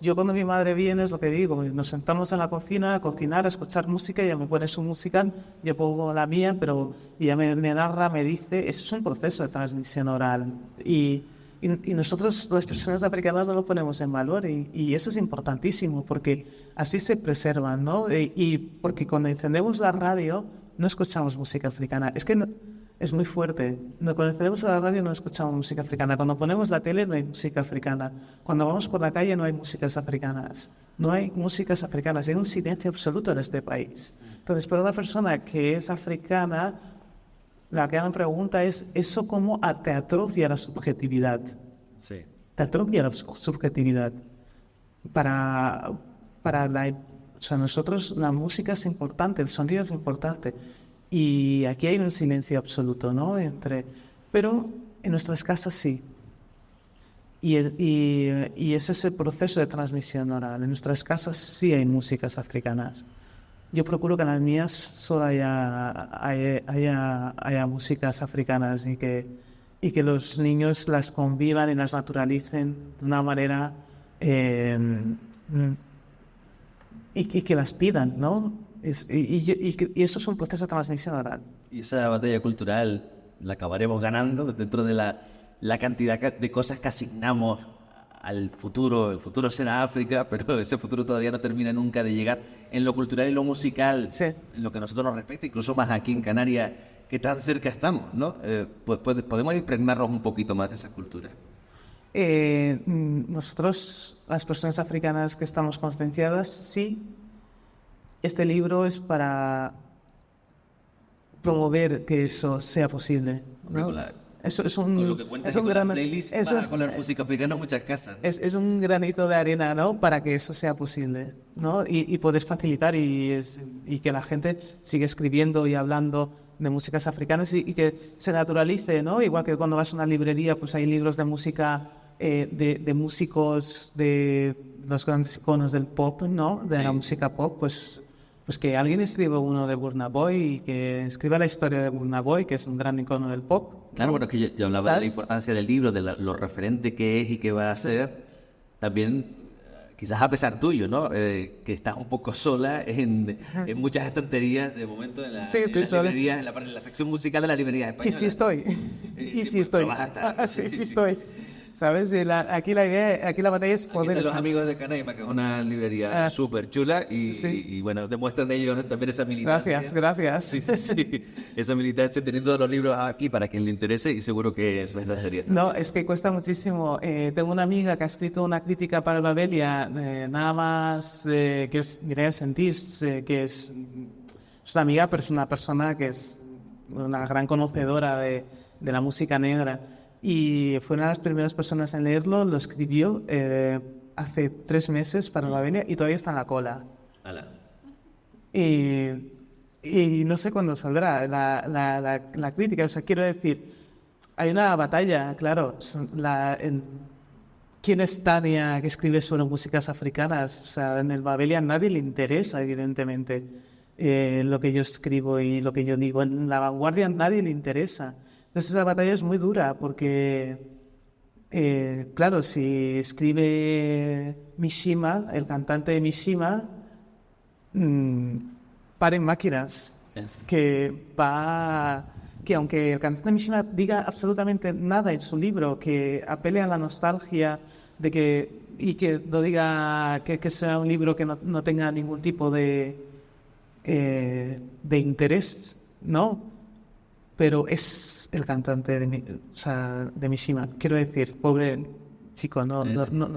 Yo cuando mi madre viene es lo que digo, nos sentamos en la cocina a cocinar, a escuchar música, ella me pone su música, yo pongo la mía, pero ella me narra, me dice, eso es un proceso de transmisión oral. Y nosotros, las personas africanas, no lo ponemos en valor, y eso es importantísimo, porque así se preservan, ¿no? Y porque cuando encendemos la radio, no escuchamos música africana. Es que es muy fuerte. Cuando encendemos la radio no escuchamos música africana. Cuando ponemos la tele no hay música africana. Cuando vamos por la calle no hay músicas africanas. No hay músicas africanas. Hay un silencio absoluto en este país. Entonces, para una persona que es africana, la gran pregunta es, ¿eso cómo te atrofia la subjetividad?
Sí.
Te atrofia la subjetividad. O sea, nosotros la música es importante, el sonido es importante. Y aquí hay un silencio absoluto, ¿no? Pero en nuestras casas sí. y es ese proceso de transmisión oral. En nuestras casas sí hay músicas africanas. Yo procuro que en las mías solo haya músicas africanas y que los niños las convivan y las naturalicen de una manera y que las pidan, ¿no? Y eso es un proceso de transmisión oral.
Y esa batalla cultural la acabaremos ganando dentro de la cantidad de cosas que asignamos al futuro. El futuro será África, pero ese futuro todavía no termina nunca de llegar. En lo cultural y lo musical,
sí,
en lo que a nosotros nos respecta, incluso más aquí en Canarias, que tan cerca estamos, ¿no? Podemos impregnarnos un poquito más de esa cultura.
Nosotros, las personas africanas que estamos concienciadas, sí. Este libro es para promover que eso sea posible, ¿no? Eso es un,
lo que
es un gran
playlist con la música africana en muchas casas.
Es un granito de arena, ¿no? Para que eso sea posible, ¿no? Y poder facilitar y que la gente siga escribiendo y hablando de músicas africanas y que se naturalice, ¿no? Igual que cuando vas a una librería, pues hay libros de música de músicos de los grandes iconos del pop, ¿no? De la música pop, pues que alguien escriba uno de Burna Boy y que escriba la historia de Burna Boy, que es un gran icono del pop.
Claro, bueno, que yo hablaba, ¿sabes?, de la importancia del libro, de lo referente que es y que va a ser. También, quizás a pesar tuyo, ¿no? Que estás un poco sola en muchas estanterías de momento en la librería, en la sección musical de la librería española.
Y sí estoy. Sí estoy. ¿Sabes? Aquí la batalla es poder...
Aquí los amigos de Canaima, que es una librería súper chula y bueno, demuestran ellos también esa militancia.
Gracias.
Sí, esa militancia teniendo los libros aquí para quien le interese y seguro que es verdadero.
No, es que cuesta muchísimo. Tengo una amiga que ha escrito una crítica para el Babelia, nada más que es Mireia Sentís, que es una amiga, pero es una persona que es una gran conocedora de la música negra. Y fue una de las primeras personas en leerlo, lo escribió hace 3 meses para la Babelia y todavía está en la cola. Y no sé cuándo saldrá la crítica. O sea, quiero decir, hay una batalla, claro. ¿Quién es Tania que escribe sobre músicas africanas? O sea, en el Babelia a nadie le interesa, evidentemente, lo que yo escribo y lo que yo digo. En La Vanguardia a nadie le interesa. Entonces esa batalla es muy dura porque, claro, si escribe Mishima, el cantante de Mishima, paren máquinas, que aunque el cantante de Mishima diga absolutamente nada en su libro, que apele a la nostalgia y que no diga que sea un libro que no tenga ningún tipo de interés, ¿no? Pero es el cantante de Mishima. Quiero decir, pobre chico, no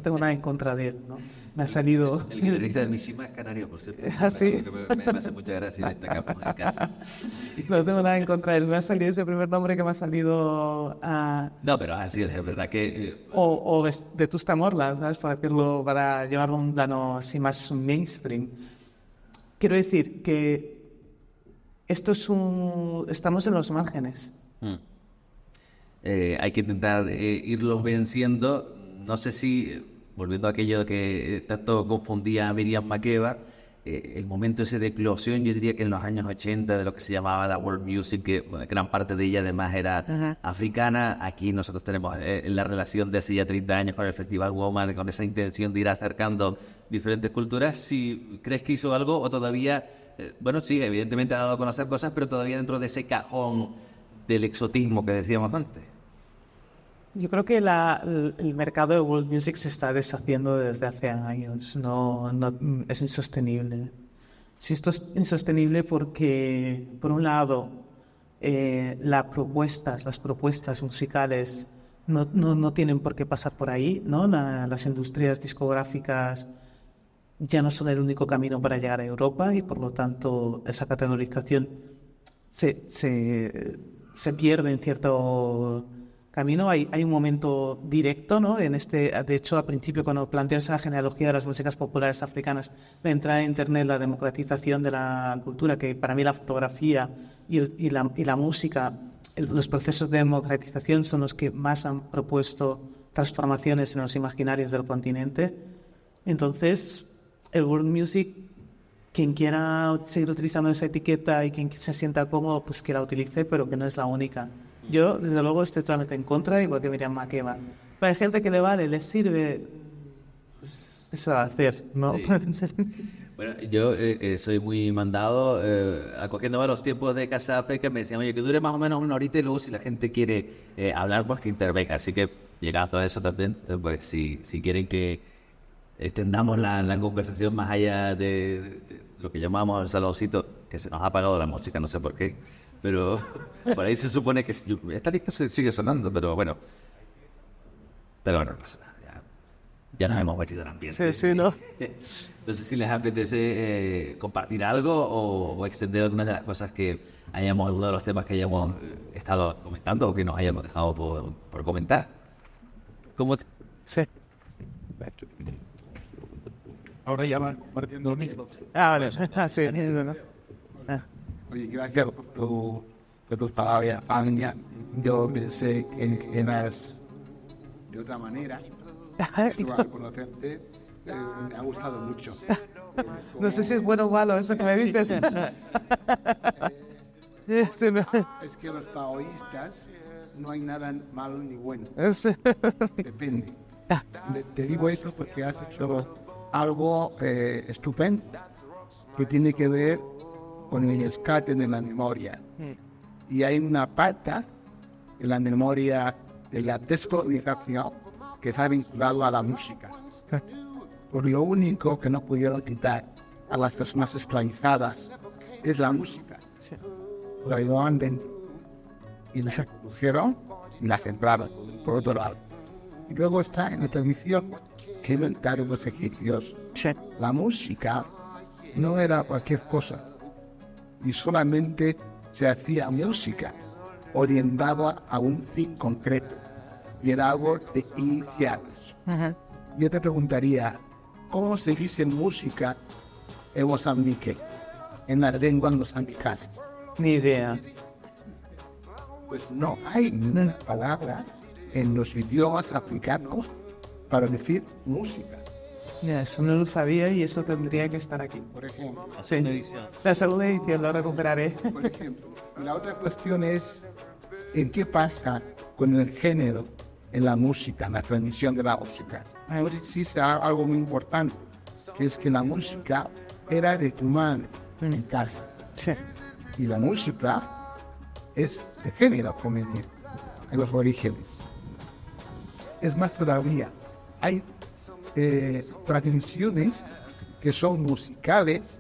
tengo nada en contra de él, ¿no? Me ha salido...
El guitarrista de Mishima es canario, por cierto.
Sí.
Me hace mucha gracia destacamos en casa.
No tengo nada en contra de él. Me ha salido ese primer nombre que me ha salido a...
No, pero así es verdad que...
O de Tusta Morla, ¿sabes? Para llevarlo a un plano así más mainstream. Quiero decir que estamos en los márgenes.
Hay que intentar irlos venciendo. No sé si, volviendo a aquello que tanto confundía a Miriam Makeba, el momento ese de eclosión, yo diría que en los años 80 de lo que se llamaba la world music, que gran parte de ella además era africana. Aquí nosotros tenemos la relación de hace ya 30 años con el Festival Woman, con esa intención de ir acercando diferentes culturas. Si crees que hizo algo o todavía... bueno, sí, evidentemente ha dado a conocer cosas, pero todavía dentro de ese cajón del exotismo que decíamos antes.
Yo creo que el mercado de world music se está deshaciendo desde hace años. No, es insostenible. Sí, esto es insostenible porque, por un lado, las propuestas musicales no tienen por qué pasar por ahí, ¿no? Las industrias discográficas ya no son el único camino para llegar a Europa y por lo tanto esa categorización se pierde en cierto camino. Hay un momento directo, ¿no? De hecho, al principio, cuando planteas la genealogía de las músicas populares africanas, la entrada de Internet, la democratización de la cultura, que para mí la fotografía y la música, los procesos de democratización son los que más han propuesto transformaciones en los imaginarios del continente. Entonces, el world music, quien quiera seguir utilizando esa etiqueta y quien se sienta cómodo, pues que la utilice, pero que no es la única. Yo, desde luego, estoy totalmente en contra, igual que Miriam Makeba. Para la gente que le vale, le sirve, pues eso va a hacer, ¿no?
Sí. Bueno, yo soy muy mandado, acogiéndome a los tiempos de Casa África, me decían, oye, que dure más o menos una horita y luego si la gente quiere hablar, pues que intervenga. Así que, llegando a eso también, pues si quieren que extendamos la conversación más allá de lo que llamamos el saloncito, que se nos ha apagado la música, no sé por qué, pero por ahí se supone que esta lista sigue sonando, pero bueno, no pasa nada. Ya nos hemos metido en ambiente.
Sí, ¿no?
No sé si les apetece compartir algo o extender algunas de las cosas que algunos de los temas que hayamos estado comentando o que nos hayamos dejado por comentar. ¿Cómo?
Sí.
Ahora ya van compartiendo lo mismo.
Vale. Sí. ¿No?
Oye, gracias por tus palabras, Anya. Yo pensé que eras de otra manera. Al conocerte, me ha gustado mucho.
No sé si es bueno o malo eso que me dices.
Es que los taoístas no hay nada malo ni bueno. Depende. Te digo eso porque has hecho algo estupendo que tiene que ver con el rescate de la memoria. Y hay una parte de la memoria de la descolonización que está vinculado a la música. Por lo único que no pudieron quitar a las personas esclavizadas es la música. La llevaban dentro y la reprodujeron y la sembraron por otro lado. Y luego está en la tradición que inventaron los egipcios. La música no era cualquier cosa y solamente se hacía música orientada a un fin concreto. Y era algo de iniciados. Yo te preguntaría, ¿cómo se dice música en Mozambique, en la lengua mozambicana?
Ni idea.
Pues no hay una palabra en los idiomas africanos para decir música.
Mira, eso no lo sabía y eso tendría que estar aquí.
Por ejemplo.
Sí. La segunda edición la recuperaré.
Por ejemplo. La otra cuestión es, ¿en qué pasa con el género en la música, en la transmisión de la música? Ahora existe algo muy importante, que es que la música era de tu madre en casa.
Sí.
Y la música es de género femenino, en los orígenes. Es más todavía, hay transmisiones que son musicales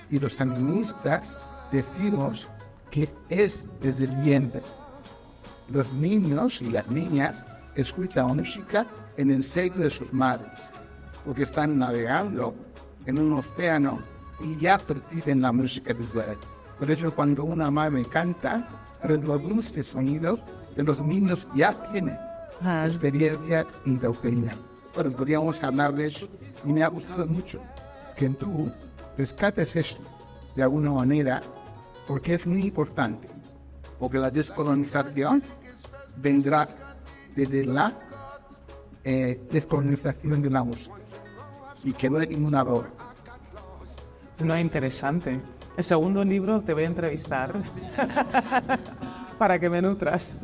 y los animistas decimos que es desde el vientre. Los niños y las niñas escuchan música en el seno de sus madres, porque están navegando en un océano y ya perciben la música desde ahí. Por eso cuando una madre canta, reproduce sonidos que los niños ya tienen experiencia intrauterina. Bueno, podríamos hablar de eso y me ha gustado mucho que tú rescates esto de alguna manera, porque es muy importante, porque la descolonización vendrá desde la descolonización de la música y que no hay ninguna obra.
No, interesante. El segundo libro te voy a entrevistar para que me nutras.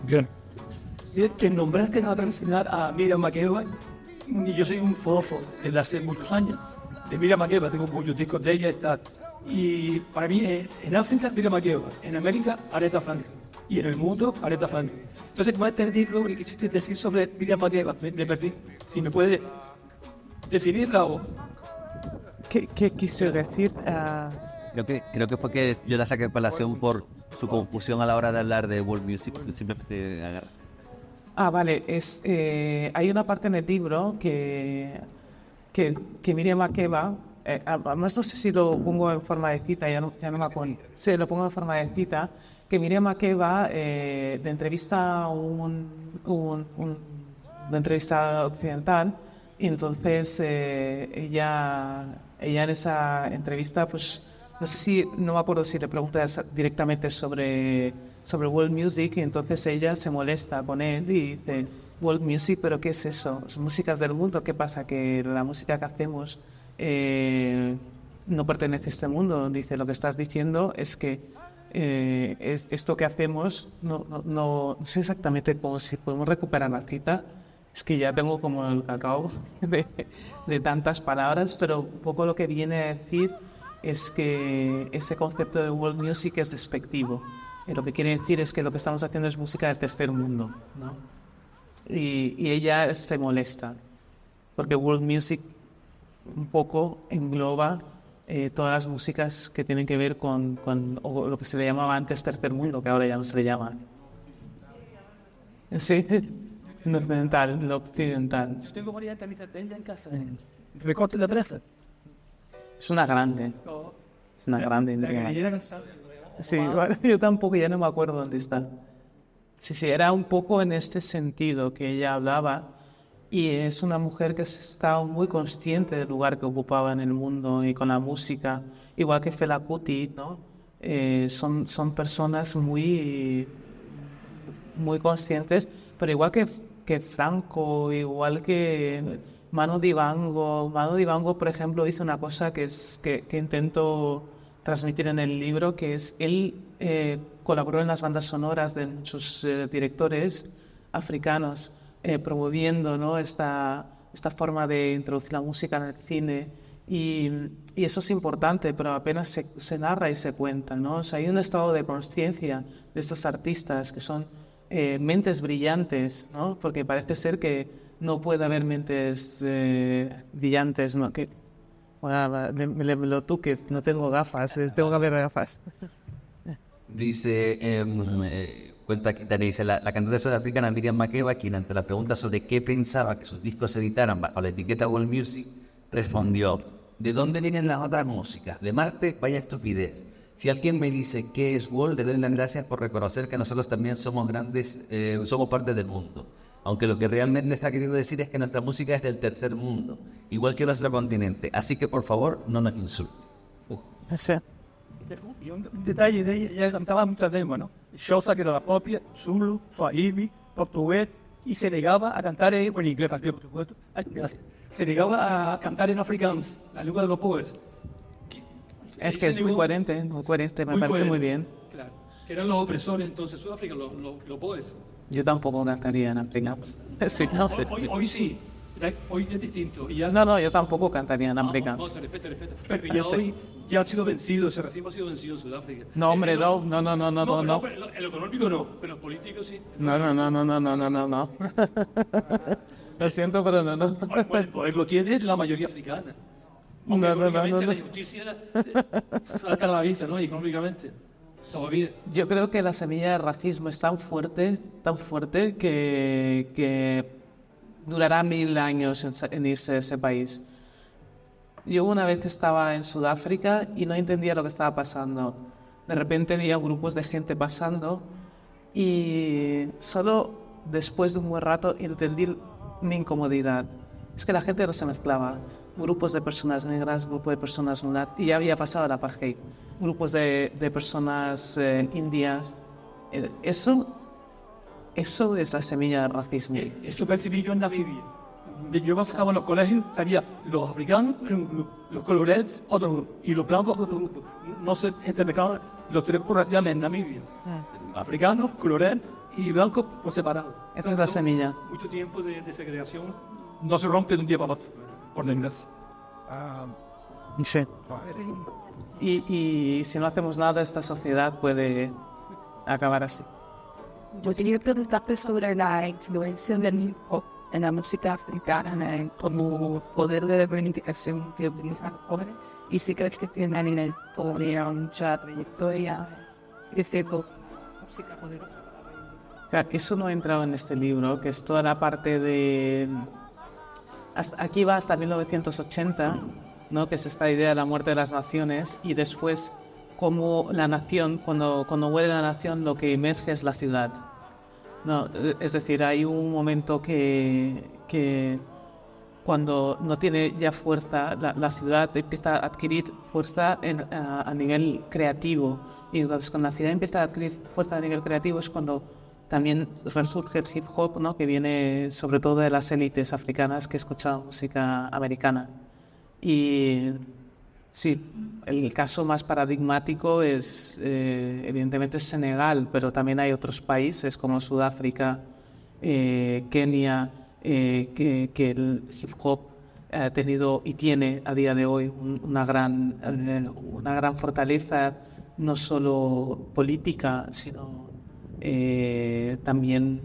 Bien.
Que nombraste en la universidad a Miriam Makeba y yo soy un fofo desde hace muchos años de Miriam Makeba, tengo muchos discos de ella y tal. Y para mí en África Miriam Makeba, en América Aretha Franklin y en el mundo Aretha Franklin. Entonces ¿cuál es el libro que quisiste decir sobre Miriam Makeba? Me perdí. Si me puedes definirla o...
¿Qué quise decir?
Creo que fue que yo la saqué en colación por su confusión a la hora de hablar de world music. Simplemente agarra.
Vale. Hay una parte en el libro que Miriam Makeba, además no sé si lo pongo en forma de cita, ya no me acuerdo. Sí, lo pongo en forma de cita, que Miriam Makeba de entrevista a una entrevista occidental, y entonces ella en esa entrevista pues no sé si, no me acuerdo si le preguntas directamente sobre world music, y entonces ella se molesta con él y dice, world music, ¿pero qué es eso? ¿Son músicas del mundo? ¿Qué pasa? Que la música que hacemos no pertenece a este mundo. Dice, lo que estás diciendo es que esto que hacemos, no sé exactamente cómo, si podemos recuperar la cita, es que ya tengo como el cacao de tantas palabras, pero un poco lo que viene a decir es que ese concepto de world music es despectivo. Lo que quiere decir es que lo que estamos haciendo es música del tercer mundo, ¿no? Y ella se molesta, porque world music un poco engloba todas las músicas que tienen que ver con o lo que se le llamaba antes tercer mundo, que ahora ya no se le llama. Sí, lo occidental, lo occidental.
Yo tengo varias camisetas de ella en casa. Recorte de presa.
Es una grande. Es una grande.
La cabellera no sabe.
Sí, bueno, yo tampoco, ya no me acuerdo dónde está. Sí, era un poco en este sentido que ella hablaba, y es una mujer que está muy consciente del lugar que ocupaba en el mundo y con la música, igual que Fela Kuti, ¿no? Son personas muy conscientes, pero igual que Franco, igual que Manu Dibango. Manu Dibango, por ejemplo, hizo una cosa que intento transmitir en el libro, que es él colaboró en las bandas sonoras de muchos directores africanos, promoviendo, ¿no?, esta forma de introducir la música en el cine, y eso es importante, pero apenas se narra y se cuenta, ¿no? O sea, hay un estado de consciencia de estos artistas que son mentes brillantes, ¿no? Porque parece ser que no puede haber mentes brillantes, ¿no? Que, bueno, me lo toques, no tengo gafas, tengo que haber gafas.
Dice, cuenta aquí, dice, la cantante sudafricana Miriam Makeba, quien ante la pregunta sobre qué pensaba que sus discos se editaran bajo la etiqueta World Music, respondió, ¿de dónde vienen las otras músicas? ¿De Marte? Vaya estupidez. Si alguien me dice qué es World, le doy las gracias por reconocer que nosotros también somos grandes, somos parte del mundo. Aunque lo que realmente está queriendo decir es que nuestra música es del tercer mundo, igual que nuestro continente. Así que, por favor, no nos insulte.
Sí.
Y un detalle de ella cantaba muchas lenguas, ¿no? Xhosa, que era la propia, Zulu, Swahili, portugués, y se negaba a cantar en inglés, por supuesto. Se negaba a cantar en afrikaans, la lengua de los pobres.
Es que es muy coherente, me parece muy bien.
Claro, que eran los opresores entonces Sudáfrica, los pobres.
Yo tampoco cantaría en afrikaans. Sí, no sé.
Hoy sí, hoy es distinto. Y ya,
No, yo tampoco cantaría en afrikaans.
se respeta. Pero ya hoy ya han sido vencidos, ese racismo ha sido vencido en Sudáfrica.
No, hombre, no.
Pero en lo económico no, pero en lo político sí.
No. Lo siento, pero no.
El poder lo tiene la mayoría africana. Aunque económicamente la justicia salta a la vista, ¿no? Y económicamente. Todavía.
Yo creo que la semilla de racismo es tan fuerte que durará 1000 años en irse de ese país. Yo una vez estaba en Sudáfrica y no entendía lo que estaba pasando. De repente veía grupos de gente pasando y solo después de un buen rato entendí mi incomodidad. Es que la gente no se mezclaba. Grupos de personas negras, grupos de personas mulatas, y ya había pasado el apartheid. Grupos de personas indias. Eso es la semilla del racismo.
Esto percibí yo en Namibia. Yo pasaba en los colegios, salía los africanos, los coloreds, otro grupo, y los blancos, otro grupo. No se intermezclaban los tres grupos raciales en Namibia. Africanos, coloreds y blancos por separado.
Esa es la semilla.
Mucho tiempo de segregación no se rompe de un día para otro, por desgracia.
Sí. Y si no hacemos nada, esta sociedad puede acabar así.
Yo quería preguntarte sobre la influencia del hip hop en la música africana como poder de reivindicación que utilizan los jóvenes, y si crees que tienen todavía mucha trayectoria, que sea música poderosa.
Eso no ha entrado en este libro, que es toda la parte de... Aquí va hasta 1980, ¿no?, que es esta idea de la muerte de las naciones, y después cómo la nación, cuando muere la nación, lo que emerge es la ciudad. No, es decir, hay un momento que cuando no tiene ya fuerza, la ciudad empieza a adquirir fuerza a nivel creativo. Y entonces cuando la ciudad empieza a adquirir fuerza a nivel creativo es cuando también resurge el hip hop, ¿no? Que viene sobre todo de las élites africanas que escuchaban música americana. Y sí, el caso más paradigmático es evidentemente Senegal, pero también hay otros países como Sudáfrica, Kenia, que el hip hop ha tenido y tiene a día de hoy una gran fortaleza, no solo política, sino también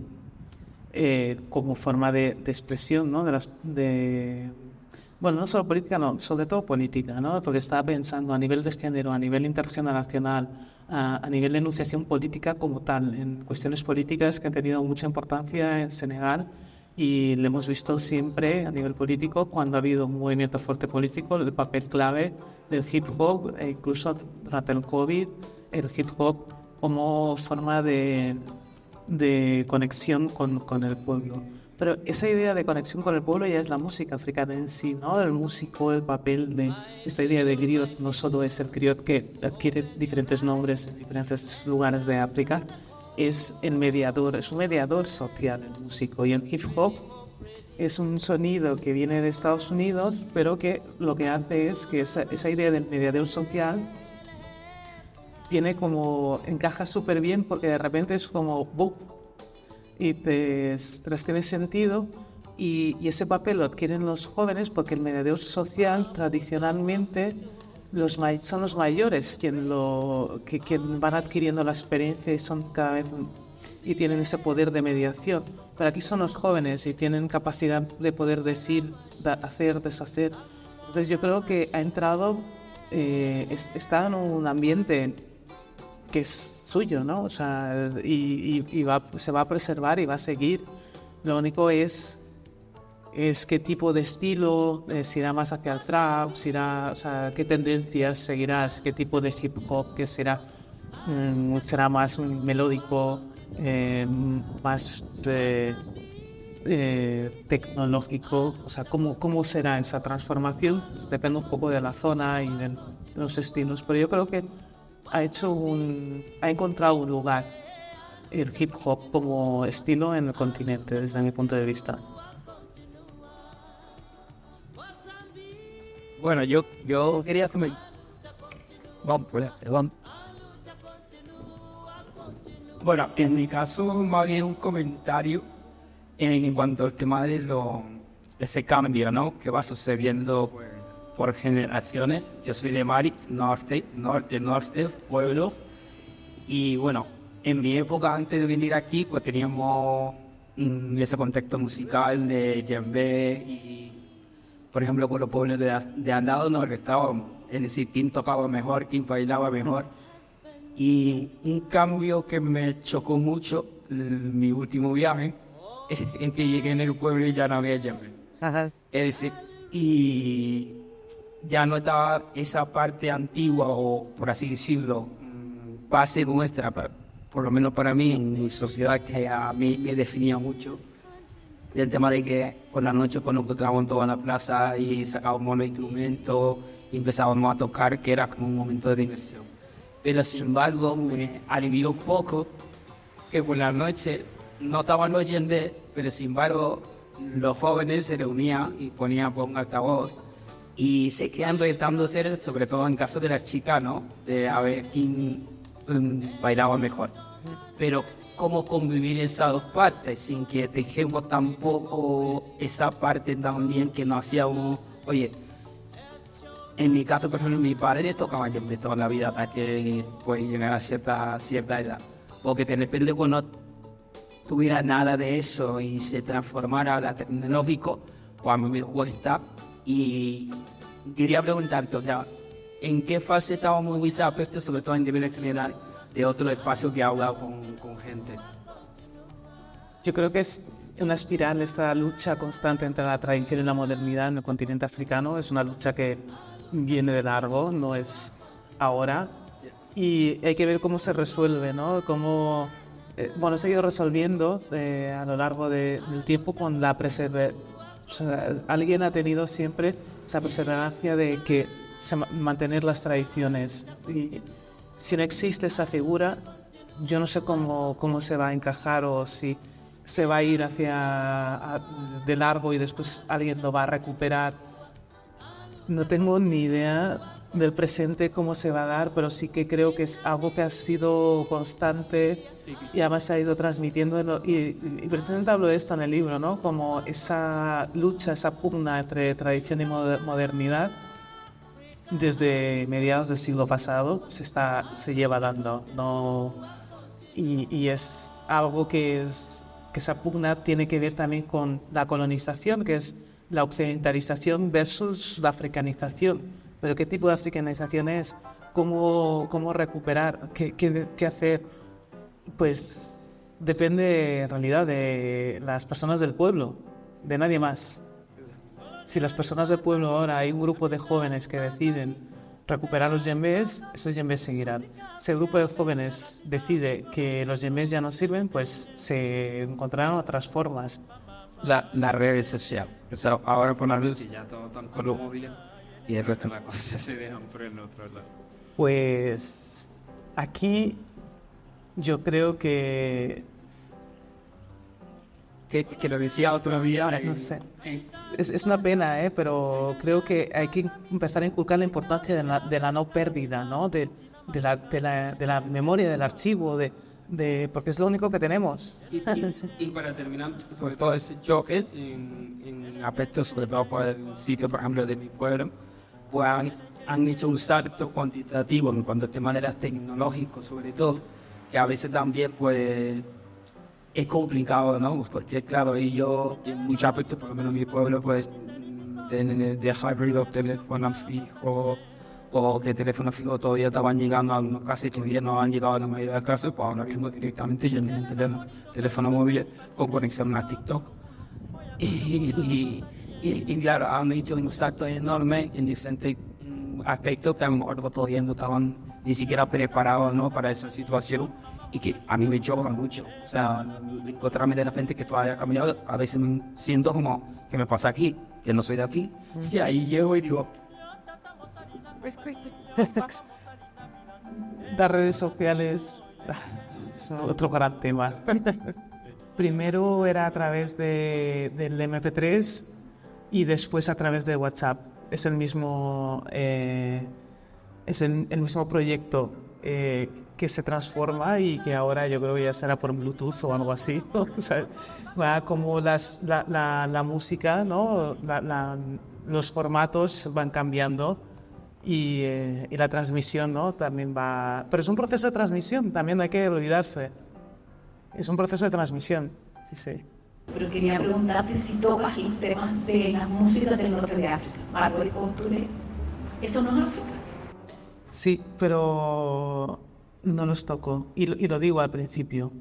como forma de expresión, ¿no? Bueno, no solo política, no, sobre todo política, ¿no? Porque estaba pensando a nivel de género, a nivel intergeneracional, a nivel de enunciación política como tal, en cuestiones políticas que han tenido mucha importancia en Senegal y lo hemos visto siempre a nivel político cuando ha habido un movimiento fuerte político, el papel clave del hip hop, e incluso durante el COVID, el hip hop como forma de conexión con el pueblo. Pero esa idea de conexión con el pueblo ya es la música africana en sí, ¿no? El músico, el papel de esta idea de griot, no solo es el griot que adquiere diferentes nombres en diferentes lugares de África, es el mediador, es un mediador social el músico. Y el hip hop es un sonido que viene de Estados Unidos, pero que lo que hace es que esa idea del mediador social encaja súper bien porque de repente es como ¡buf! Y tras tiene sentido y ese papel lo adquieren los jóvenes porque el mediador social tradicionalmente son los mayores quien van adquiriendo la experiencia y son cada vez y tienen ese poder de mediación, pero aquí son los jóvenes y tienen capacidad de poder decir, hacer, deshacer. Entonces yo creo que ha entrado, está en un ambiente que es suyo, ¿no? O sea, se va a preservar y va a seguir. Lo único es qué tipo de estilo, si irá más hacia el trap, o sea, qué tendencias seguirás, qué tipo de hip hop, que será más melódico, más tecnológico, o sea, cómo será esa transformación. Pues depende un poco de la zona y de los estilos, pero yo creo que ha encontrado un lugar el hip hop como estilo en el continente, desde mi punto de vista.
Bueno, yo quería hacerme... Bueno, en mi caso, más bien un comentario en cuanto al tema de ese cambio, ¿no? Que va sucediendo por generaciones. Yo soy de Maris, norte, pueblo. Y bueno, en mi época, antes de venir aquí, pues teníamos ese contexto musical de djembe y, por ejemplo, con los pueblos de al lado nos estábamos. Es decir, quién tocaba mejor, quién bailaba mejor. Y un cambio que me chocó mucho en mi último viaje es en que llegué en el pueblo y ya no había djembe.
Ajá.
Es decir, y ya no estaba esa parte antigua o, por así decirlo, base nuestra, por lo menos para mí, en mi sociedad, que a mí me definía mucho. El tema de que por la noche cuando encontrábamos en toda la plaza y sacábamos los instrumentos y empezábamos a tocar, que era como un momento de diversión. Pero sin embargo me alivió un poco que por la noche no estaban oyendo, pero sin embargo los jóvenes se reunían y ponían por un altavoz y se quedan retándose, sobre todo en caso de las chicas, ¿no? De a ver quién bailaba mejor. Pero cómo convivir esas dos partes sin que dejemos tampoco esa parte también que nos hacía uno, oye, en mi caso, por ejemplo, mi padre tocaba djembe toda la vida hasta que pues llegar a cierta edad. Porque de repente cuando no tuviera nada de eso y se transformara a la tecnológico, pues a mí me cuesta. Y quería preguntarte, o sea, ¿en qué fase estábamos muy aspectos, sobre todo en nivel general, de otro espacio que he hablado con gente?
Yo creo que es una espiral esta lucha constante entre la tradición y la modernidad en el continente africano. Es una lucha que viene de largo, no es ahora. Y hay que ver cómo se resuelve, ¿no? Cómo, se ha ido resolviendo a lo largo del tiempo con la O sea, alguien ha tenido siempre esa perseverancia de que mantener las tradiciones. Y si no existe esa figura, yo no sé cómo se va a encajar o si se va a ir de largo y después alguien lo va a recuperar. No tengo ni idea del presente cómo se va a dar, pero sí que creo que es algo que ha sido constante y además se ha ido transmitiendo. Y precisamente hablo de esto en el libro, ¿no? Como esa lucha, esa pugna entre tradición y modernidad desde mediados del siglo pasado se lleva dando, ¿no? Y es algo que esa pugna tiene que ver también con la colonización, que es la occidentalización versus la africanización. Pero ¿qué tipo de africanización es? ¿Cómo recuperar? ¿Qué hacer? Pues depende en realidad de las personas del pueblo, de nadie más. Si las personas del pueblo ahora, hay un grupo de jóvenes que deciden recuperar los djembés, esos djembés seguirán. Si el grupo de jóvenes decide que los djembés ya no sirven, pues se encontrarán otras formas.
La red social. O sea, ahora por la luz y ya todo están con los móviles y el resto de las cosas se dejan por el otro lado.
Pues aquí yo creo que
lo decía otro día.
no sé. Es una pena, pero creo que hay que empezar a inculcar la importancia de la no pérdida, ¿no? De la memoria, del archivo, porque es lo único que tenemos.
Y para terminar, sobre todo ese choque en aspectos, sobre todo por el sitio, por ejemplo, de mi pueblo, pues han hecho un salto cuantitativo en cuanto a temas de las tecnológicos, sobre todo, que a veces también pues es complicado, ¿no? Porque claro, ellos en muchos aspectos, por lo menos en mi pueblo, pues de híbrido, teléfonos fijos, o que teléfonos fijos todavía estaban llegando, algunos casos todavía no han llegado a la mayoría de los casos, pues ahora mismo directamente ya tienen teléfono móvil con conexión a TikTok. Y claro, han hecho un salto enorme en diferentes aspectos que a lo mejor todavía no estaban ni siquiera preparados, ¿no? Para esa situación, y que a mí me choca mucho. O sea, encontrarme de repente que todo haya cambiado, a veces me siento como, ¿qué me pasa aquí? Que no soy de aquí. Y ahí llego y digo...
Las redes sociales son otro gran tema. Primero era a través del MP3 y después a través de WhatsApp. Es el mismo proyecto que se transforma y que ahora yo creo que ya será por Bluetooth o algo así. O sea, como la música, ¿no? Los formatos van cambiando y la transmisión, ¿no? También va... Pero es un proceso de transmisión, también no hay que olvidarse. Es un proceso de transmisión, sí.
Pero quería preguntarte si tocas los temas de la música del norte de África, Marco y Conture. ¿Eso no es África?
Sí, pero no los toco, y lo digo al principio.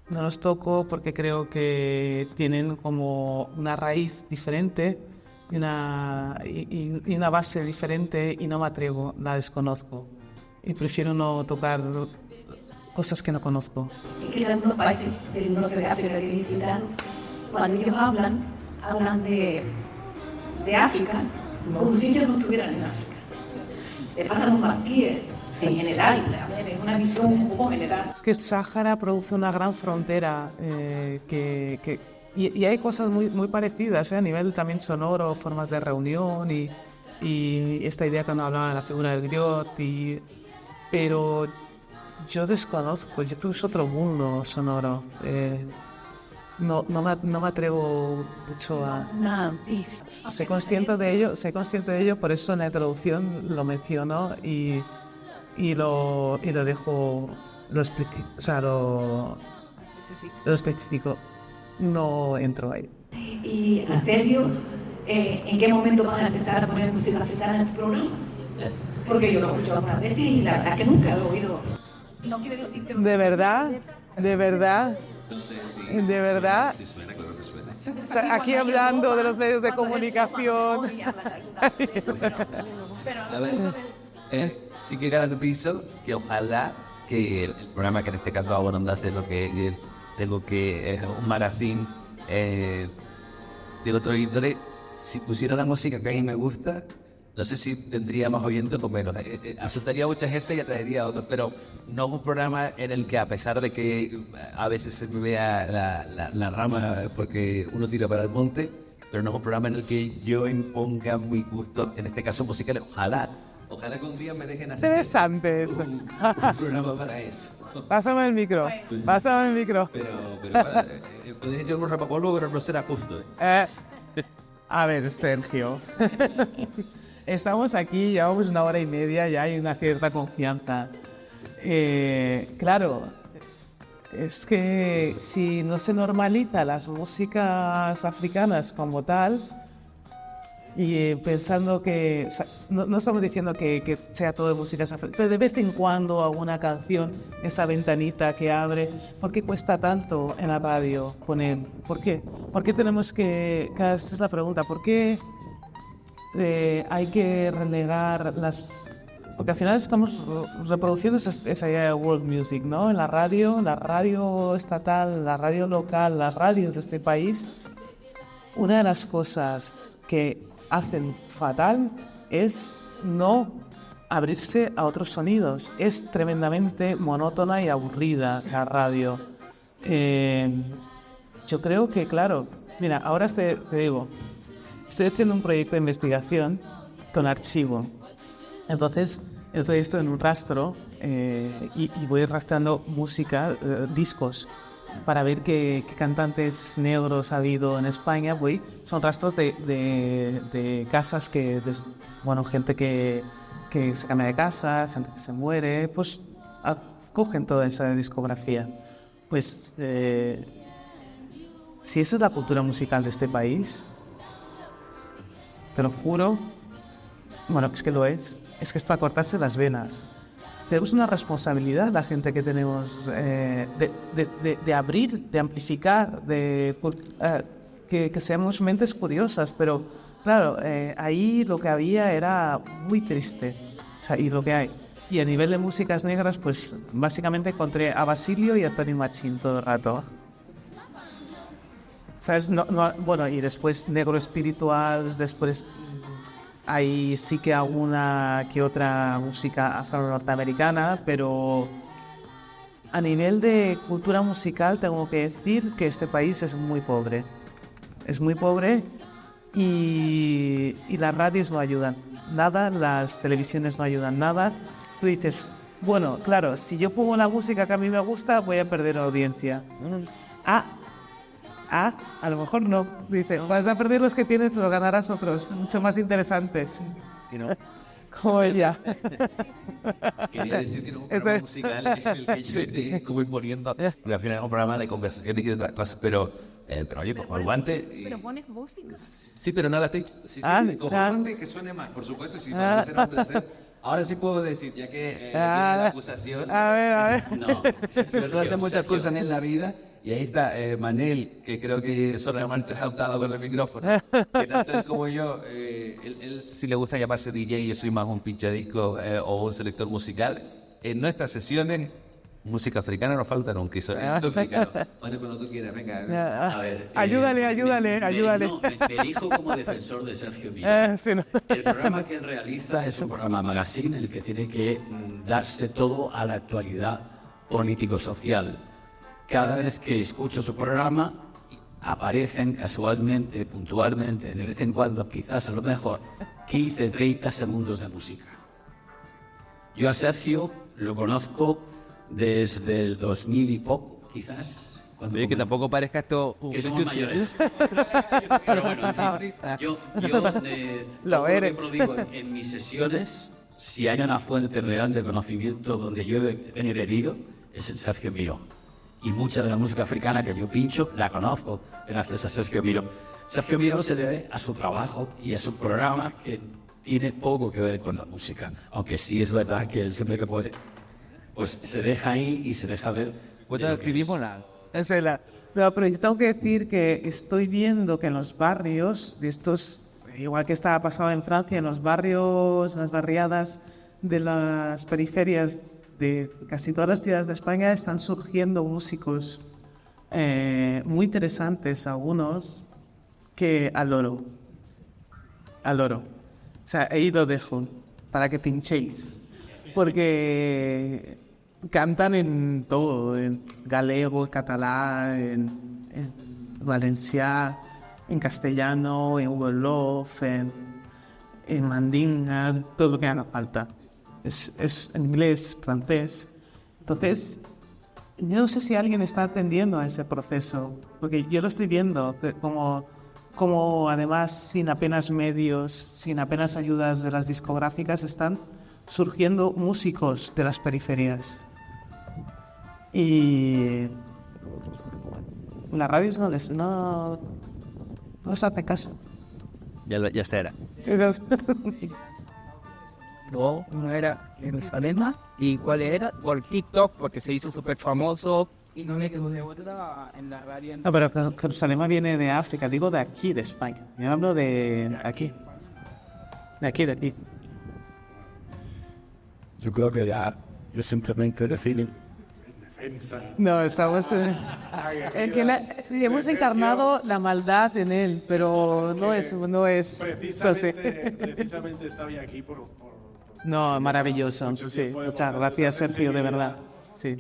No los toco porque creo que tienen como una raíz diferente y una base diferente y no me atrevo, la desconozco. Y prefiero no tocar cosas que no conozco.
Es que en algunos países del norte de África que he visitado, cuando ellos hablan de África, como si ellos no estuvieran en África. Te pasan un banquier, en general, es una visión un poco general.
Es que el Sáhara produce una gran frontera y hay cosas muy parecidas, a nivel también sonoro, formas de reunión y esta idea que nos hablaba de la figura del griot, pero yo desconozco, yo creo que es otro mundo sonoro. No me atrevo mucho a... Soy consciente de ello, por eso en la introducción lo menciono y lo dejo, lo especifico. No entro ahí.
Y a Sergio, ¿en qué momento vas a empezar a poner música africana en tu programa? Porque yo lo escucho algunas veces y la verdad que nunca he oído. No quiere decir que...
¿De verdad?
No sé si...
¿De verdad?
Si suena, claro que suena.
O sea, aquí hablando de los medios de comunicación.
A ver, sí que garantizo que ojalá que el programa que en este caso abordase lo que tengo que es un magazine de otro índole, si pusiera la música que a mí me gusta, no sé si tendría más oyentes o menos. Asustaría a mucha gente y atraería a otros, pero no es un programa en el que, a pesar de que a veces se me vea la rama porque uno tira para el monte, pero no es un programa en el que yo imponga mi gusto, en este caso musical. Ojalá que un día me dejen hacer
Interesante.
un programa para eso.
Pásame el micro. Pásame el micro.
Pero podéis echar un rapapolvo, pero no será justo.
A ver, Sergio. Estamos aquí, llevamos 1 hora y media, ya hay una cierta confianza. Claro, es que si no se normaliza las músicas africanas como tal, y pensando que, o sea, no estamos diciendo que sea todo de músicas africanas, pero de vez en cuando alguna canción, esa ventanita que abre, ¿por qué cuesta tanto en la radio poner? ¿Por qué? ¿Por qué tenemos que, esta es la pregunta, ¿por qué hay que relegar las... Porque al final estamos reproduciendo esa idea de world music, ¿no? En la radio estatal, la radio local, las radios de este país, una de las cosas que hacen fatal es no abrirse a otros sonidos. Es tremendamente monótona y aburrida la radio. Yo creo que, claro, mira, ahora te digo, estoy haciendo un proyecto de investigación con archivo. Entonces, estoy esto en un rastro y voy rastreando música, discos, para ver qué cantantes negros ha habido en España. Son rastros de casas gente que se cambia de casa, gente que se muere, pues cogen toda esa discografía. Pues si esa es la cultura musical de este país, te lo juro, bueno, es que lo es que es para cortarse las venas. Tenemos una responsabilidad, la gente que tenemos, de abrir, de amplificar, que seamos mentes curiosas, pero claro, ahí lo que había era muy triste, o sea, y lo que hay. Y a nivel de músicas negras, pues básicamente encontré a Basilio y a Tony Machín todo el rato. ¿Sabes? Bueno, y después negro espiritual, después hay sí que alguna que otra música afro-norteamericana, pero a nivel de cultura musical tengo que decir que este país es muy pobre. Es muy pobre y las radios no ayudan nada, las televisiones no ayudan nada. Tú dices, bueno, claro, si yo pongo la música que a mí me gusta, voy a perder audiencia. A lo mejor no. Dice, vas a perder los que tienes, pero ganarás otros, mucho más interesantes.
¿Y no?
Como ella.
Quería decir que no es un programa musical en el que yo esté como imponiendo, porque al final es un programa de conversaciones y de otras cosas, pero oye, cojo el guante.
¿Pero pones música?
Sí, pero no la estoy. Sí, cojo el guante que suene más, por supuesto, si no será un placer. Ahora sí puedo decir, ya que viene la acusación.
A ver.
No, yo hace muchas cosas en la vida. Y ahí está Manel, que creo que sobre la marcha ha saltado con el micrófono. Que tanto él como yo, él sí le gusta llamarse DJ, yo soy más un pinchadisco o un selector musical. En nuestras sesiones, música africana no falta nunca. Y sonido africano. Bueno, cuando tú quieras, venga.
A ver,
Ayúdale.
No, me dijo como defensor de Sergio Villa.
Sí, no.
El programa que él realiza es un programa magazine en el que tiene que darse todo a la actualidad político-social. Cada vez que escucho su programa, aparecen casualmente, puntualmente, de vez en cuando, quizás a lo mejor, 15, 30 segundos de música. Yo a Sergio lo conozco desde el 2000 y poco, quizás.
Oye, que tampoco parezca esto...
Que somos mayores. Pero bueno, en fin, yo
Lo eres.
prodigo en mis sesiones, si hay una fuente real de conocimiento donde yo he bebido, es el Sergio Miró. Y mucha de la música africana que yo pincho la conozco gracias a Sergio Miró. Sergio Miró se debe a su trabajo y a su programa que tiene poco que ver con la música, aunque sí es verdad que él siempre que puede, pues se deja ahí y se deja ver.
Pues ya escribimos la...
No, pero yo tengo que decir que estoy viendo que en los barrios de estos, igual que estaba pasado en Francia, en los barrios, en las barriadas de las periferias de casi todas las ciudades de España están surgiendo músicos muy interesantes, algunos, que adoro. Adoro. O sea, ahí lo dejo para que pinchéis. Porque cantan en todo, en galego, catalán, en valencià, en castellano, en wolof, en mandinga, todo lo que haga falta. Es en inglés, francés. Entonces, yo no sé si alguien está atendiendo a ese proceso, porque yo lo estoy viendo como además sin apenas medios, sin apenas ayudas de las discográficas, están surgiendo músicos de las periferias. Y las radios no les hace caso.
Ya será.
No era Jerusalén. ¿Y cuál era? Por TikTok, porque se hizo súper famoso. Y no le quedó de otra en la radio.
No, pero Jerusalén viene de África, digo de aquí, de España. Yo hablo de aquí. De aquí.
Yo creo que ya, yo simplemente defino.
No, estamos... es que hemos encarnado la maldad en él, pero no es
Precisamente estaba aquí por
No, maravilloso. Sí, muchas gracias, Sergio, de verdad. Sí.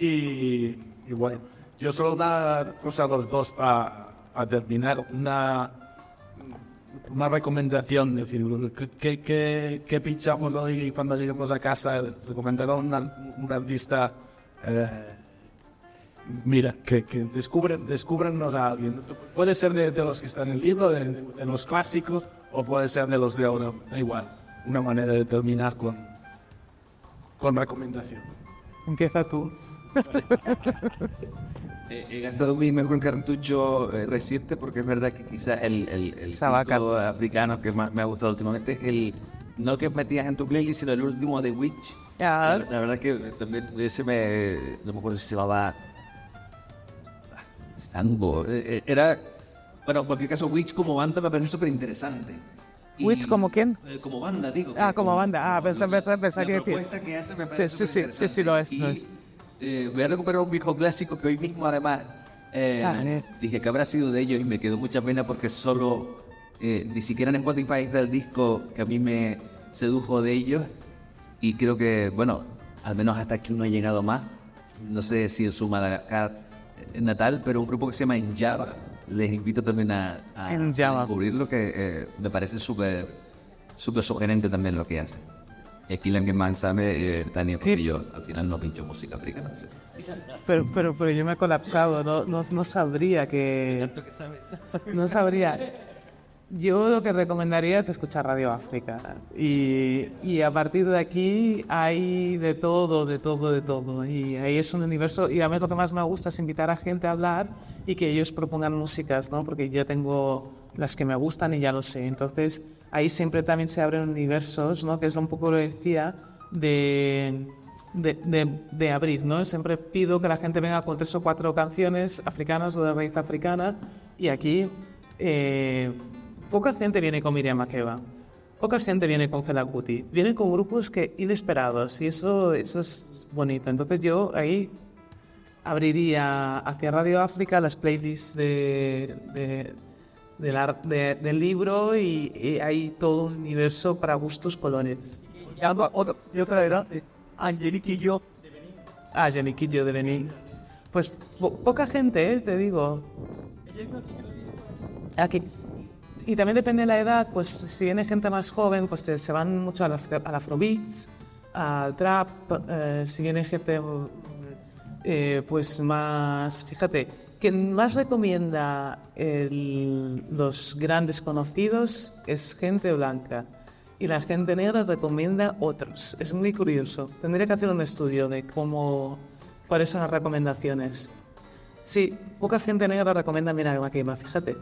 Y bueno, yo solo una cosa a los dos a terminar, una recomendación, es decir, ¿qué pinchamos hoy cuando lleguemos a casa? Recomendaron una artista, mira, que descúbrenos a alguien. Puede ser de los que están en el libro, de los clásicos, o puede ser de los de ahora, da igual. Una manera de terminar con recomendación.
Empieza tú.
He gastado mi mejor cartucho reciente porque es verdad que quizás el disco africano que más me ha gustado últimamente es el, no que metías en tu playlist, sino el último de Witch. La verdad que también ese no me acuerdo si se llamaba Sambo. Era, bueno, en cualquier caso Witch como banda me parece súper interesante.
¿Witch como quién?
Como banda, digo.
Como banda. Pensaba que...
La propuesta que hace me parece súper interesante.
Sí, lo es.
Voy a recuperar un viejo clásico que hoy mismo además dije que habrá sido de ellos y me quedó mucha pena porque solo ni siquiera en Spotify está el disco que a mí me sedujo de ellos y creo que, bueno, al menos hasta aquí no he llegado más. No sé si en su Madagascar natal, pero un grupo que se llama Enjaba. Les invito también a descubrirlo, que me parece súper sugerente también lo que hace. Y aquí la que más sabe, Tania, porque yo al final no pincho música africana. ¿Sí?
Pero yo me he colapsado, no sabría que... No sabría. Yo lo que recomendaría es escuchar Radio África. Y a partir de aquí hay de todo. Y ahí es un universo. Y a mí lo que más me gusta es invitar a gente a hablar y que ellos propongan músicas, ¿no? Porque yo tengo las que me gustan y ya lo sé. Entonces, ahí siempre también se abren universos, ¿no? Que es un poco lo que decía de abrir, ¿no? Siempre pido que la gente venga con 3 o 4 canciones africanas o de raíz africana. Y aquí... poca gente viene con Miriam Makeba, poca gente viene con Fela Kuti, vienen con grupos inesperados y eso es bonito. Entonces yo ahí abriría hacia Radio África las playlists del libro y hay todo un universo para gustos colores.
Y otra era Angeliquillo de Benín.
Angeliquillo de Benín. Pues poca gente, te digo. Aquí. Y también depende de la edad, pues si viene gente más joven, pues se van mucho al afrobeats, al trap. Si viene gente pues más... Fíjate, quien más recomienda los grandes conocidos es gente blanca. Y la gente negra recomienda otros. Es muy curioso. Tendría que hacer un estudio de cuáles son las recomendaciones. Sí, poca gente negra recomienda Miriam Makeba, fíjate.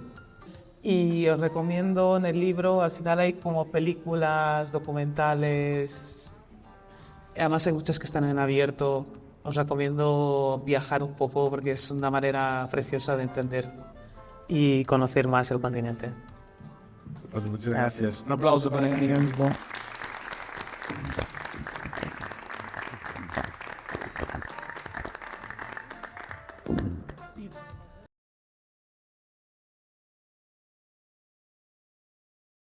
Y os recomiendo en el libro, al final hay como películas, documentales, además hay muchas que están en abierto. Os recomiendo viajar un poco porque es una manera preciosa de entender y conocer más el continente.
Pues muchas gracias. Un aplauso para el mismo.